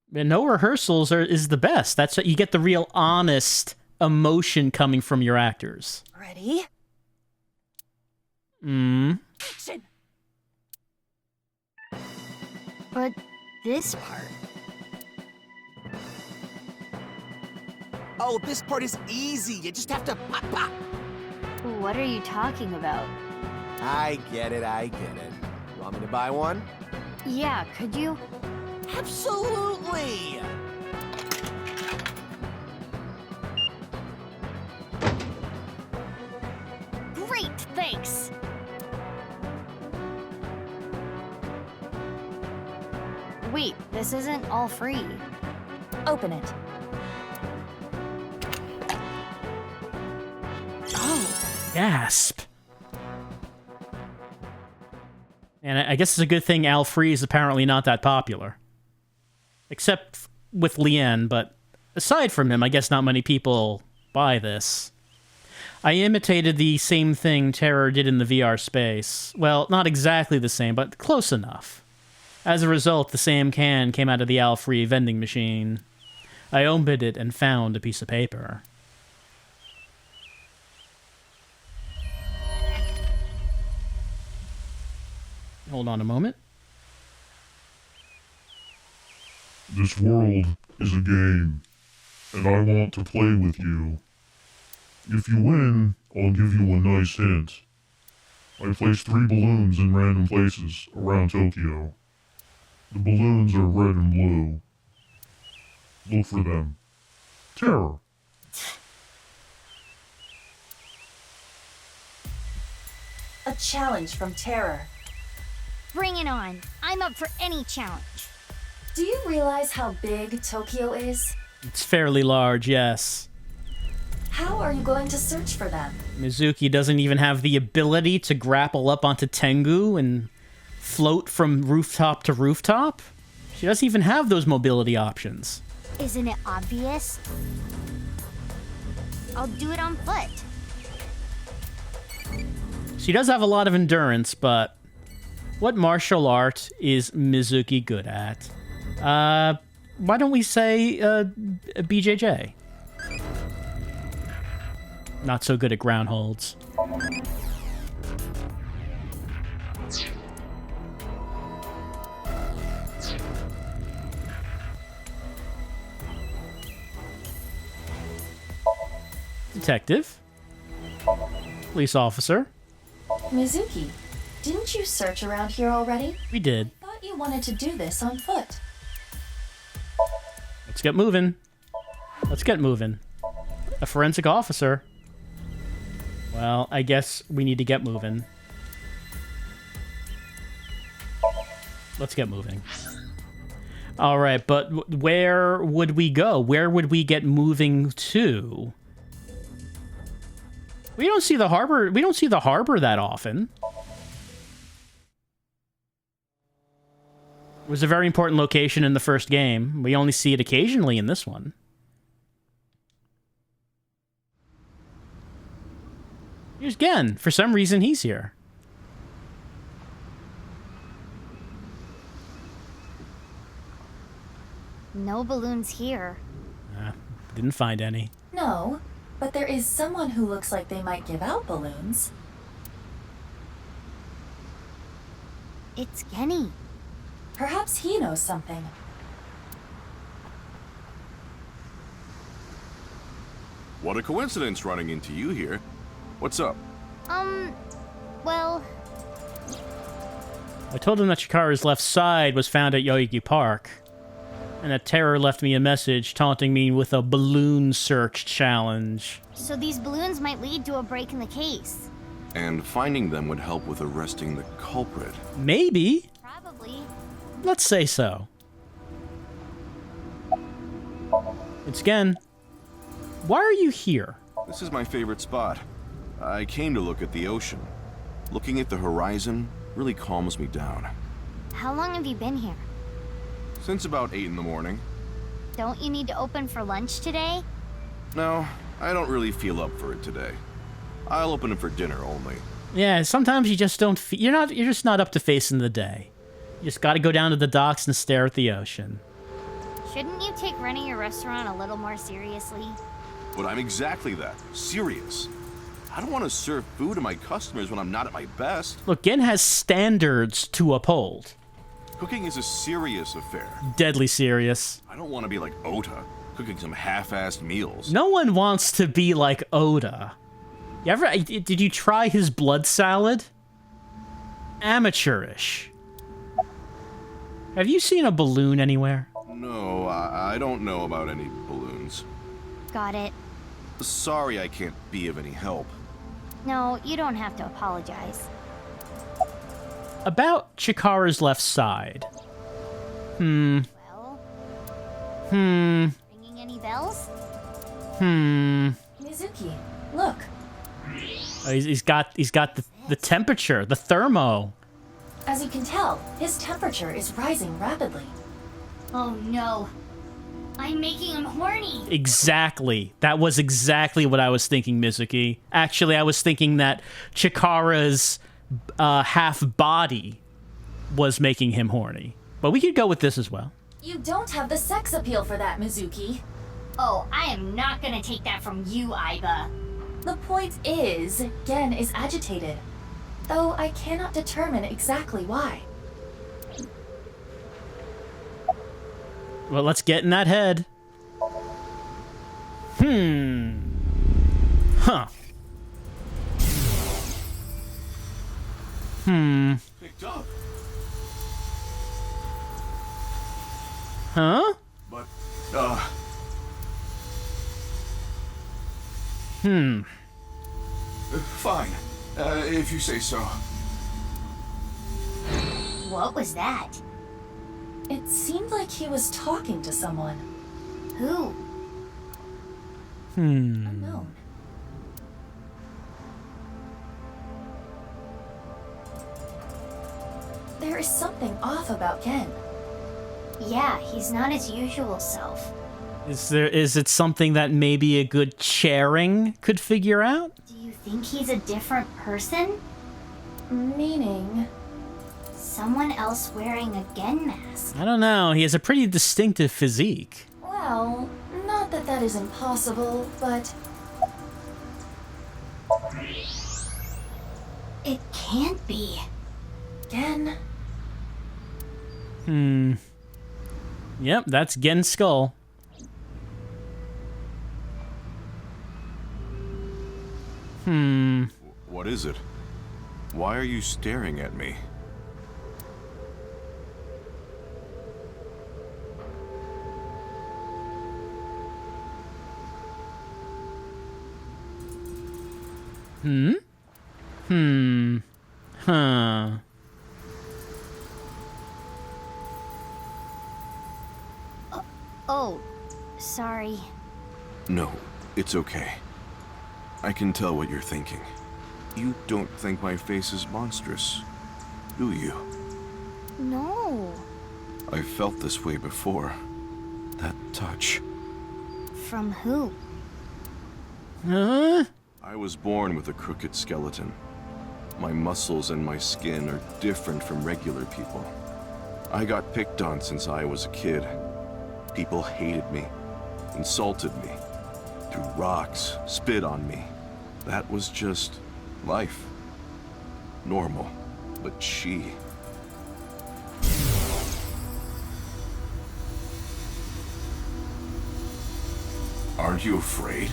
No rehearsals is the best. That's what you get, the real honest emotion coming from your actors. Ready? Action! But this part... Oh, this part is easy. You just have to pop, pop. What are you talking about? I get it. Want me to buy one? Yeah, could you? Absolutely! Great, thanks! Wait, this isn't all free. Open it. Oh, Gasp. And I guess it's a good thing Al Free is apparently not that popular. Except with Leanne, but aside from him, I guess not many people buy this. I imitated the same thing Terror did in the VR space. Well, not exactly the same, but close enough. As a result, the same can came out of the Al Free vending machine. I opened it and found a piece of paper. Hold on a moment. This world is a game, and I want to play with you. If you win, I'll give you a nice hint. I placed 3 balloons in random places around Tokyo. The balloons are red and blue. Look for them. Terror. A challenge from Terror. bring it on. I'm up for any challenge. Do you realize how big Tokyo is? It's fairly large, yes. How are you going to search for them? Mizuki doesn't even have the ability to grapple up onto Tengu and float from rooftop to rooftop. She doesn't even have those mobility options. Isn't it obvious? I'll do it on foot. She does have a lot of endurance, but what martial art is Mizuki good at? Why don't we say BJJ? Not so good at ground holds. Detective. Police officer. Mizuki, didn't you search around here already? We did. I thought you wanted to do this on foot. Let's get moving. Let's get moving. A forensic officer. Well, I guess we need to get moving. Let's get moving. All right, but where would we go? Where would we get moving to? We don't see the harbor. We don't see the harbor that often. It was a very important location in the first game. We only see it occasionally in this one. Here's Gen. For some reason, he's here. No balloons here. Didn't find any. No, but there is someone who looks like they might give out balloons. It's Kenny. Perhaps he knows something. What a coincidence running into you here. What's up? Well, I told him that Chikara's left side was found at Yoyogi Park, and that Terror left me a message taunting me with a balloon search challenge. so these balloons might lead to a break in the case. And finding them would help with arresting the culprit. Maybe. Probably. Let's say so. It's Gen. Why are you here? This is my favorite spot. I came to look at the ocean. Looking at the horizon really calms me down. How long have you been here? Since about 8 in the morning. Don't you need to open for lunch today? No, I don't really feel up for it today. I'll open it for dinner only. Yeah, sometimes you just don't. You're just not up to facing the day. You just got to go down to the docks and stare at the ocean. Shouldn't you take running your restaurant a little more seriously? But I'm exactly that. Serious. I don't want to serve food to my customers when I'm not at my best. Look, Gen has standards to uphold. Cooking is a serious affair. Deadly serious. I don't want to be like Ota, cooking some half-assed meals. No one wants to be like Oda. Did you try his blood salad? Amateurish. Have you seen a balloon anywhere? No, I don't know about any balloons. Got it. Sorry I can't be of any help. No, you don't have to apologize. About Chikara's left side. Well, ringing any bells? Mizuki, look. Oh, he's got the temperature, the thermo. As you can tell, his temperature is rising rapidly. Oh no. I'm making him horny. Exactly. That was exactly what I was thinking, Mizuki. Actually, I was thinking that Chikara's half body was making him horny. But we could go with this as well. You don't have the sex appeal for that, Mizuki. Oh, I am not gonna take that from you, Aiba. The point is, Gen is agitated. Though I cannot determine exactly why. Well, let's get in that head. Huh. Picked up. Huh? But, fine. If you say so. What was that? It seemed like he was talking to someone. Who? Unknown. There is something off about Gen. Yeah, he's not his usual self. Is it something that maybe a good Charing could figure out? Do you think he's a different person? Meaning? Someone else wearing a Gen mask. I don't know. He has a pretty distinctive physique. Well, not that that is impossible, but... It can't be. Gen? Yep, that's Gen's skull. What is it? Why are you staring at me? Huh. Oh, sorry. No, it's okay. I can tell what you're thinking. You don't think my face is monstrous, do you? No. I felt this way before. That touch. From who? Huh? I was born with a crooked skeleton. My muscles and my skin are different from regular people. I got picked on since I was a kid. People hated me, insulted me, threw rocks, spit on me. That was just life. Normal. But she... Aren't you afraid?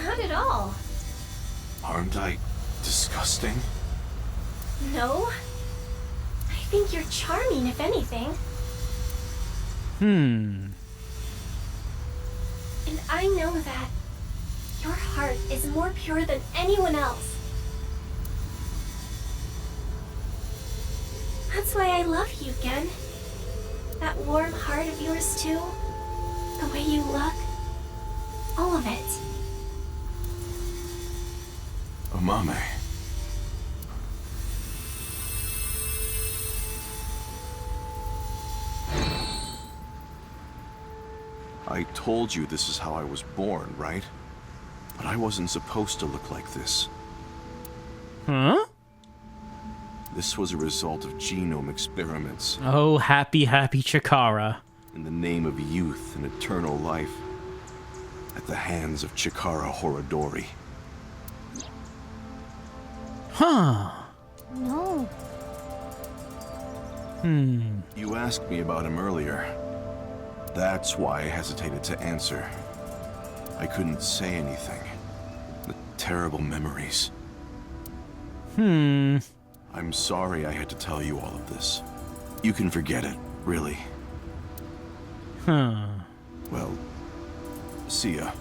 Not at all. Aren't I disgusting? No. I think you're charming, if anything. And I know that your heart is more pure than anyone else. That's why I love you, Gen. That warm heart of yours, too. The way you look. All of it. Amame. I told you this is how I was born, right? But I wasn't supposed to look like this. Huh? This was a result of genome experiments. Oh, happy Chikara. In the name of youth and eternal life. At the hands of Chikara Horodori. Huh. No. You asked me about him earlier. That's why I hesitated to answer. I couldn't say anything. The terrible memories. I'm sorry I had to tell you all of this. You can forget it, really. Well, see ya.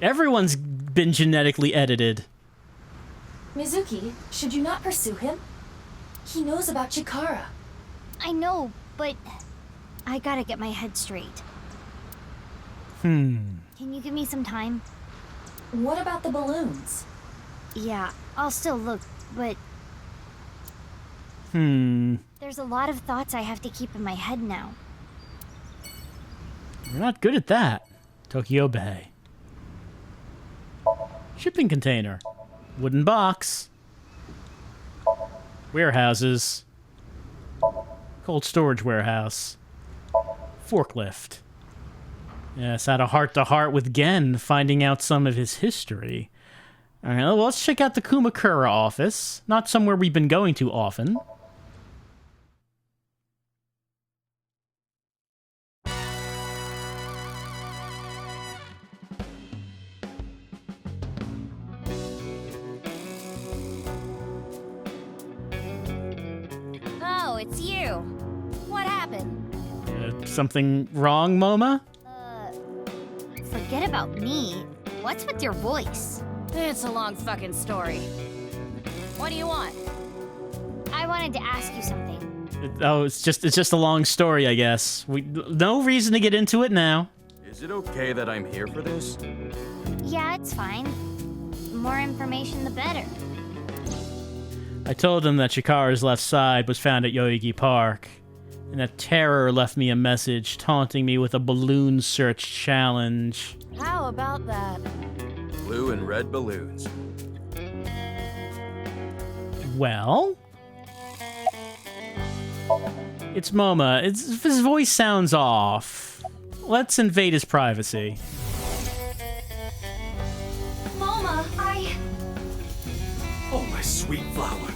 Everyone's been genetically edited. Mizuki, should you not pursue him? He knows about Chikara. I know, but I gotta get my head straight. Hmm. Can you give me some time? What about the balloons? Yeah, I'll still look, but Hmm. there's a lot of thoughts I have to keep in my head now. We're not good at that. Tokyo Bay. Shipping container. Wooden box. Warehouses. Cold storage warehouse. Forklift. Yes, had a heart-to-heart with Gen, finding out some of his history. Alright, well, let's check out the Kumakura office. Not somewhere we've been going to often. Oh, it's you. What happened? Something wrong, Moma? Forget about me. What's with your voice? It's a long fucking story. What do you want? I wanted to ask you something. It's just a long story, I guess. No reason to get into it now. Is it okay that I'm here for this? Yeah, it's fine. The more information, the better. I told him that Chikara's left side was found at Yoigi Park, and that Terror left me a message taunting me with a balloon search challenge. How about that? Blue and red balloons. Well? It's Moma. His voice sounds off. Let's invade his privacy. Moma, Oh, my sweet flower.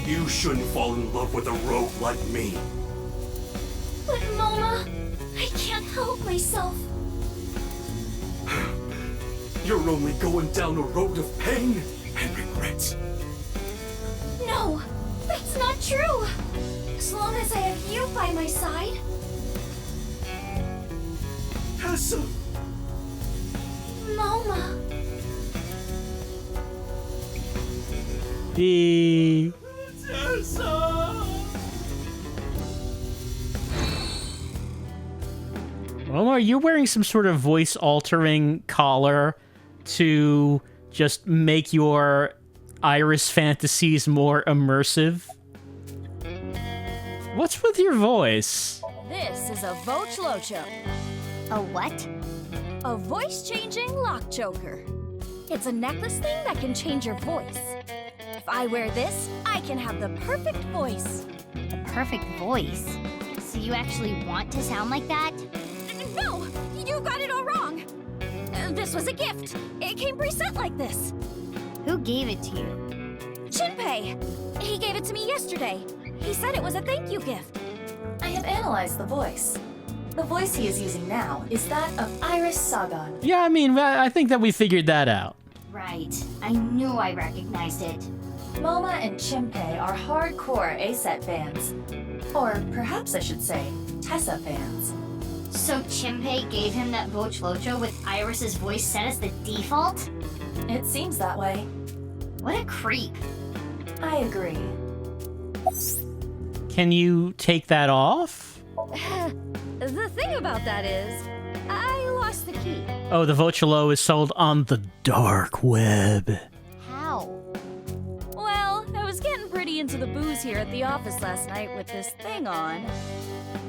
You shouldn't fall in love with a rogue like me. But Moma, I can't help myself. You're only going down a road of pain and regret. No, that's not true. As long as I have you by my side. Tessa! Moma. Tessa! Moma, you're wearing some sort of voice-altering collar to just make your Iris fantasies more immersive. What's with your voice? This is a Vochlocho. A what? A voice-changing lock choker. It's a necklace thing that can change your voice. If I wear this, I can have the perfect voice. The perfect voice? So you actually want to sound like that? No! You got it all wrong! This was a gift. It came preset like this. Who gave it to you? Shinpei! He gave it to me yesterday. He said it was a thank you gift. I have analyzed the voice. The voice he is using now is that of Iris Sagan. Yeah, I mean, I think that we figured that out. Right. I knew I recognized it. Moma and Shinpei are hardcore ASET fans. Or perhaps I should say, Tessa fans. So Shinpei gave him that Vochlocho with Iris's voice set as the default? It seems that way. What a creep. I agree. Can you take that off? The thing about that is, I lost the key. Oh, the Vocholo is sold on the dark web. How? Well, I was getting pretty into the booze here at the office last night with this thing on.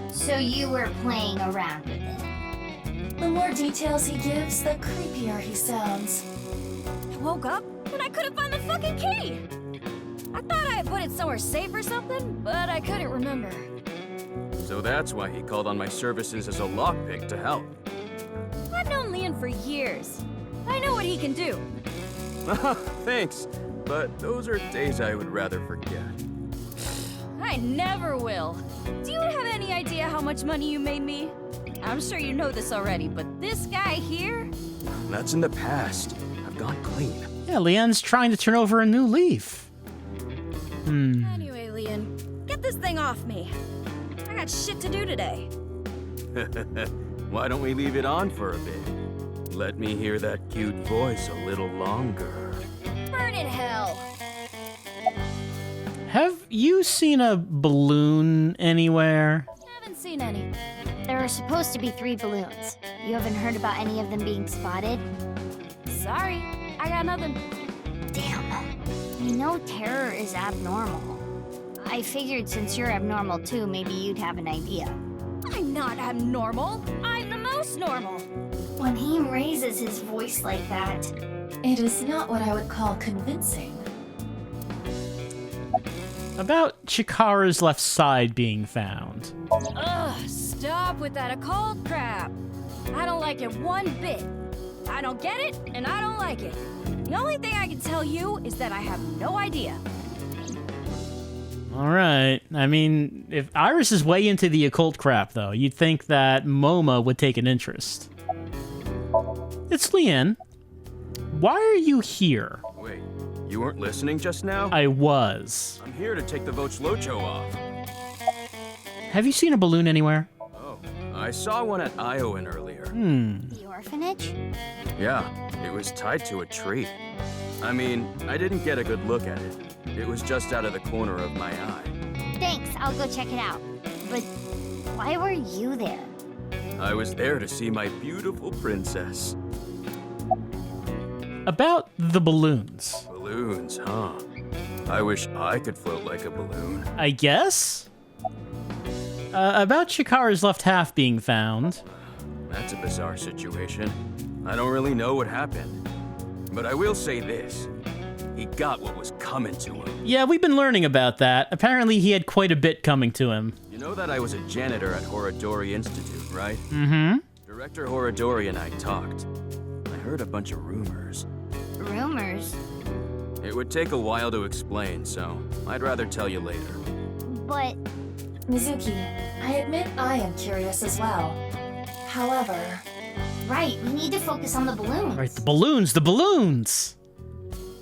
So you were playing around with it. The more details he gives, the creepier he sounds. I woke up and I couldn't find the fucking key. I thought I had put it somewhere safe or something, but I couldn't remember. So that's why he called on my services as a lockpick to help. I've known Leon for years. I know what he can do. Thanks, but those are days I would rather forget. I never will. Do you have any idea how much money you made me? I'm sure you know this already, but this guy here? That's in the past. I've gone clean. Yeah, Leanne's trying to turn over a new leaf. Anyway, Leon, get this thing off me. I got shit to do today. Why don't we leave it on for a bit? Let me hear that cute voice a little longer. Burn in hell. Have you seen a balloon anywhere? Haven't seen any. There are supposed to be 3 balloons. You haven't heard about any of them being spotted? Sorry, I got nothing. Damn. You know terror is abnormal. I figured since you're abnormal too, maybe you'd have an idea. I'm not abnormal. I'm the most normal. When he raises his voice like that, It is not what I would call convincing. About Chikara's left side being found. Ugh, stop with that occult crap. I don't like it one bit. I don't get it, and I don't like it. The only thing I can tell you is that I have no idea. All right. I mean, if Iris is way into the occult crap, though, you'd think that Moma would take an interest. It's Leanne. Why are you here? Wait, you weren't listening just now? I was. I'm here to take the Vochlocho off. Have you seen a balloon anywhere? Oh, I saw one at Iowan earlier. the orphanage? Yeah, it was tied to a tree. I mean, I didn't get a good look at it. It was just out of the corner of my eye. Thanks, I'll go check it out. But why were you there? I was there to see my beautiful princess. About the balloons. Balloons, huh? I wish I could float like a balloon. I guess? About Chikara's left half being found. That's a bizarre situation. I don't really know what happened. But I will say this. He got what was coming to him. Yeah, we've been learning about that. Apparently he had quite a bit coming to him. You know that I was a janitor at Horodori Institute, right? Mm-hmm. Director Horodori and I talked. I heard a bunch of rumors. Rumors? It would take a while to explain, so I'd rather tell you later. But... Mizuki, I admit I am curious as well. However... Right, we need to focus on the balloons. Right, the balloons, the balloons!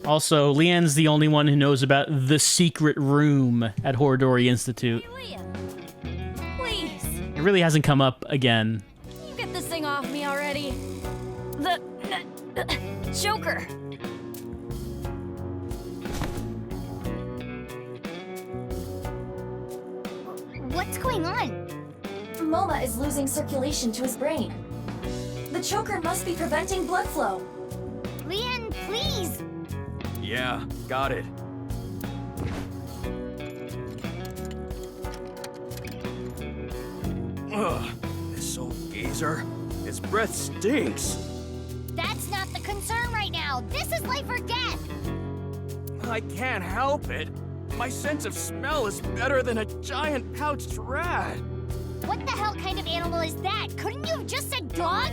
Also, Leanne's the only one who knows about the secret room at Horodori Institute. Hey, Leah. Please. It really hasn't come up again. You get this thing off me already. The choker. What's going on? Moma is losing circulation to his brain. The choker must be preventing blood flow. Leanne, please! Yeah, got it. Ugh, this old geezer. His breath stinks. That's not the concern right now. This is life or death. I can't help it. My sense of smell is better than a giant pouched rat. What the hell kind of animal is that? Couldn't you have just said dog?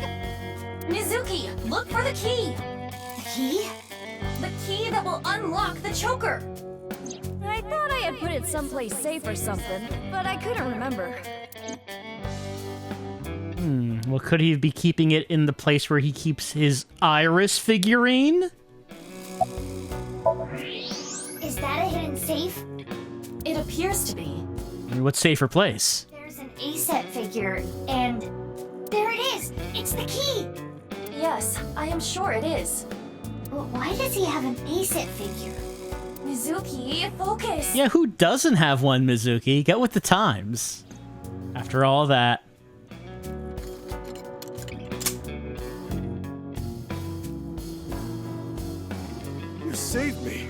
Mizuki, look for the key! The key? The key that will unlock the choker! I thought I had put it someplace safe or something, but I couldn't remember. Well, could he be keeping it in the place where he keeps his Iris figurine? Is that a hidden safe? It appears to be. I mean, what safer place? There's an A-set figure, and there it is! It's the key! Yes, I am sure it is. But why does he have an A-set figure? Mizuki, focus! Yeah, who doesn't have one, Mizuki? Get with the times. After all that. You saved me.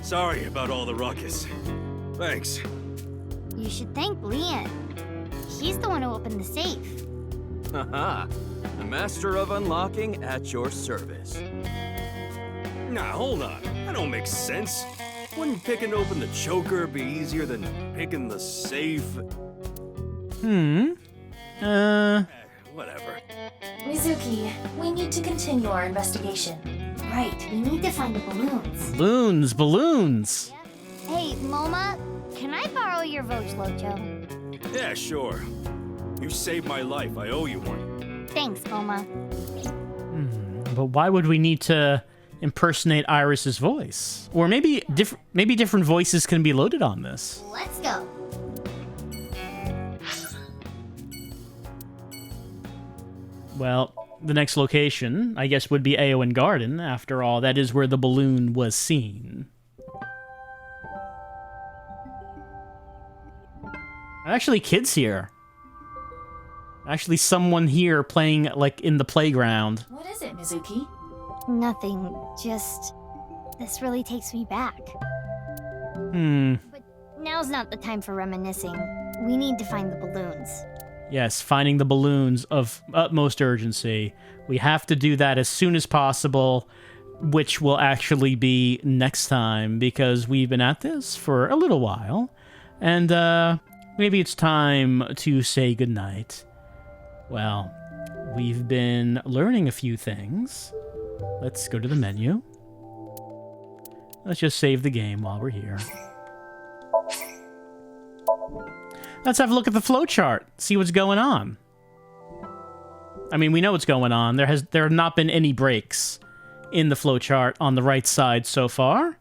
Sorry about all the ruckus. Thanks. You should thank Leanne. He's the one who opened the safe. Haha. The master of unlocking at your service. Nah, hold on. That don't make sense. Wouldn't picking open the choker be easier than picking the safe? Whatever. Mizuki, we need to continue our investigation. Right, we need to find the balloons. Balloons, balloons! Hey, Moma, can I borrow your Vochlocho? Yeah, sure. You saved my life. I owe you one. Thanks, Moma. But why would we need to impersonate Iris's voice? Or maybe different voices can be loaded on this. Let's go. Well, the next location, I guess, would be Eowyn Garden. After all, that is where the balloon was seen. Actually, kids here. Actually, someone here playing, like, in the playground. What is it, Mizuki? Nothing, just... This really takes me back. But now's not the time for reminiscing. We need to find the balloons. Yes, finding the balloons of utmost urgency. We have to do that as soon as possible, which will actually be next time, because we've been at this for a little while. And, maybe it's time to say goodnight. Well, we've been learning a few things. Let's go to the menu. Let's just save the game while we're here. Let's have a look at the flowchart, see what's going on. I mean, we know what's going on. There have not been any breaks in the flowchart on the right side so far.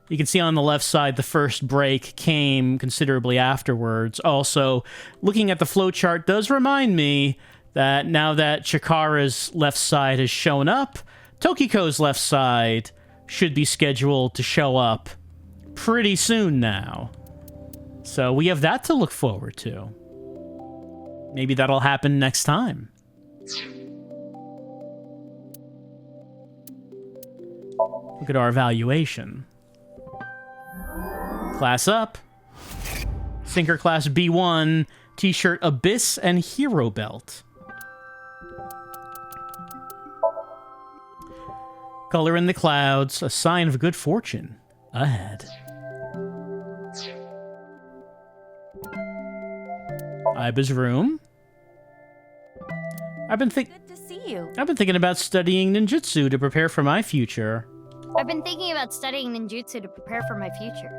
You can see on the left side, the first break came considerably afterwards. Also, looking at the flowchart does remind me that now that Chikara's left side has shown up, Tokiko's left side should be scheduled to show up pretty soon now. So we have that to look forward to. Maybe that'll happen next time. Look at our evaluation. Class up. Sinker class B1, t-shirt Abyss and Hero Belt. Color in the clouds, a sign of good fortune ahead. Aiba's room. Good to see you. I've been thinking about studying ninjutsu to prepare for my future. I've been thinking about studying ninjutsu to prepare for my future.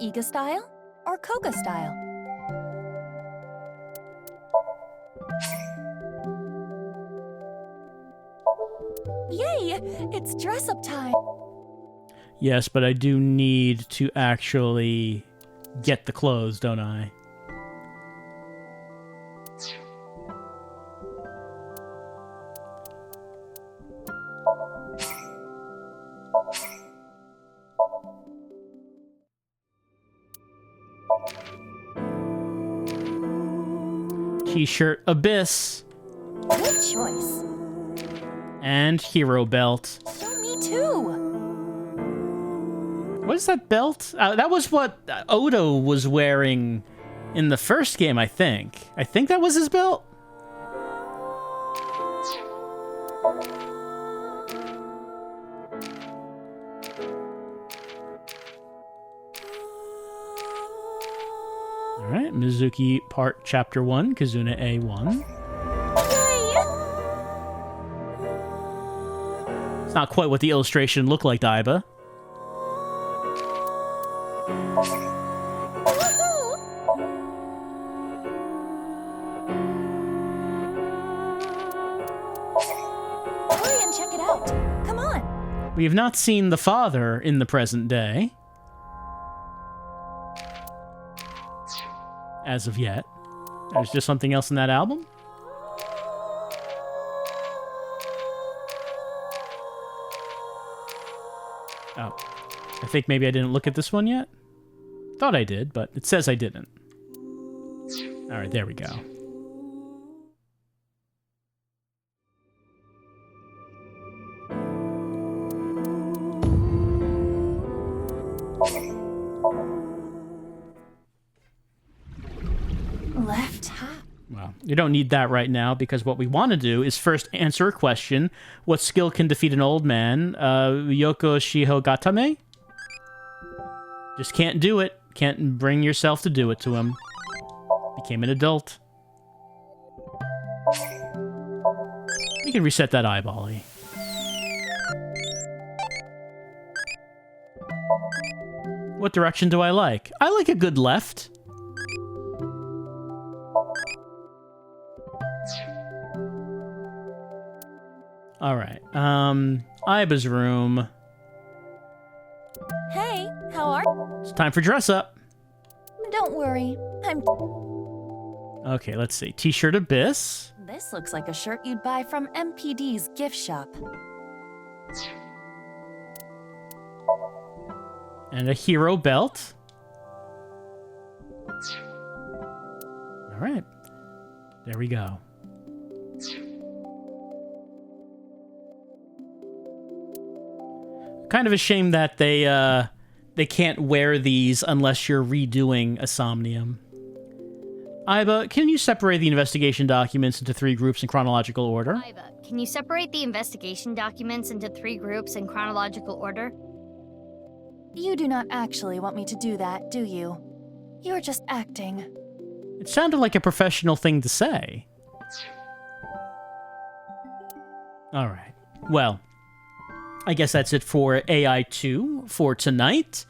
Iga style or Koga style? Yay! It's dress-up time. Yes, but I do need to actually get the clothes, don't I? T-shirt Abyss. Good choice. And Hero Belt. Show me too. What is that belt? That was what Odo was wearing in the first game, I think. I think that was his belt. Alright, Mizuki Part Chapter 1, Kizuna A1. It's not quite what the illustration looked like to Aiba. Hurry and check it out. Come on. We have not seen the father in the present day. As of yet. There's just something else in that album? Oh. I think maybe I didn't look at this one yet. Thought I did, but it says I didn't. Alright, there we go. Left half. Well, you don't need that right now, because what we want to do is first answer a question. What skill can defeat an old man? Yoko Shiho Gatame? Just can't do it. Can't bring yourself to do it to him. Became an adult. You can reset that eyeball-y. What direction do I like? I like a good left. All right. Iba's room. Hey, how are? It's time for dress up. Don't worry, I'm. Okay, let's see. T-shirt Abyss. This looks like a shirt you'd buy from MPD's gift shop. And a hero belt. All right. There we go. Kind of a shame that they can't wear these unless you're redoing a Somnium. Iba, can you separate the investigation documents into 3 groups in chronological order? Iba, can you separate the investigation documents into 3 groups in chronological order? You do not actually want me to do that, do you? You're just acting. It sounded like a professional thing to say. All right. Well, I guess that's it for AI2 for tonight.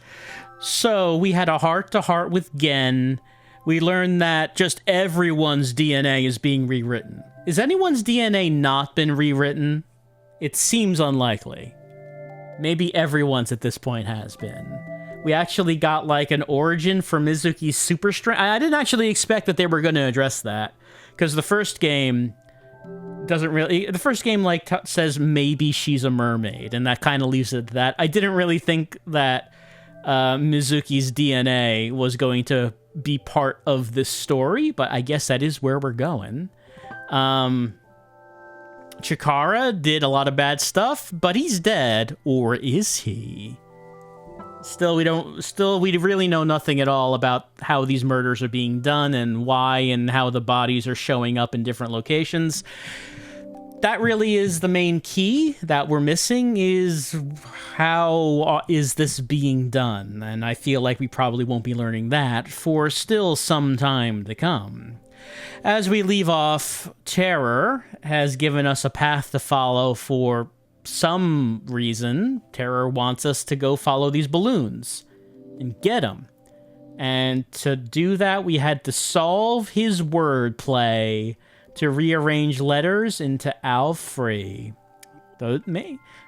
So we had a heart-to-heart with Gen. We learned that just everyone's DNA is being rewritten. Is anyone's DNA not been rewritten? It seems unlikely. Maybe everyone's at this point has been. We actually got like an origin for Mizuki's super strength. I didn't actually expect that they were going to address that, because the first game doesn't really. The first game like says maybe she's a mermaid, and that kind of leaves it at that. I didn't really think that Mizuki's DNA was going to be part of this story, but I guess that is where we're going. Chikara did a lot of bad stuff, but he's dead, or is he? Still, we really know nothing at all about how these murders are being done and why and how the bodies are showing up in different locations. That really is the main key that we're missing, is how is this being done? And I feel like we probably won't be learning that for still some time to come. As we leave off, Terror has given us a path to follow for some reason. Terror wants us to go follow these balloons and get them. And to do that, we had to solve his wordplay to rearrange letters into Alfrey.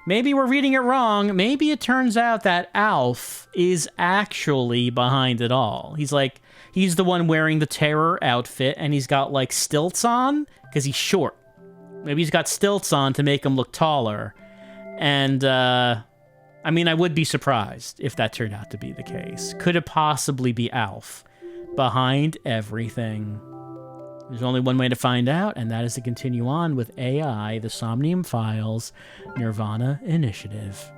Maybe we're reading it wrong. Maybe it turns out that Alf is actually behind it all. He's the one wearing the Terror outfit, and he's got like stilts on because he's short. Maybe he's got stilts on to make him look taller. And, I mean, I would be surprised if that turned out to be the case. Could it possibly be Alf behind everything? There's only one way to find out, and that is to continue on with AI, the Somnium Files, Nirvana Initiative.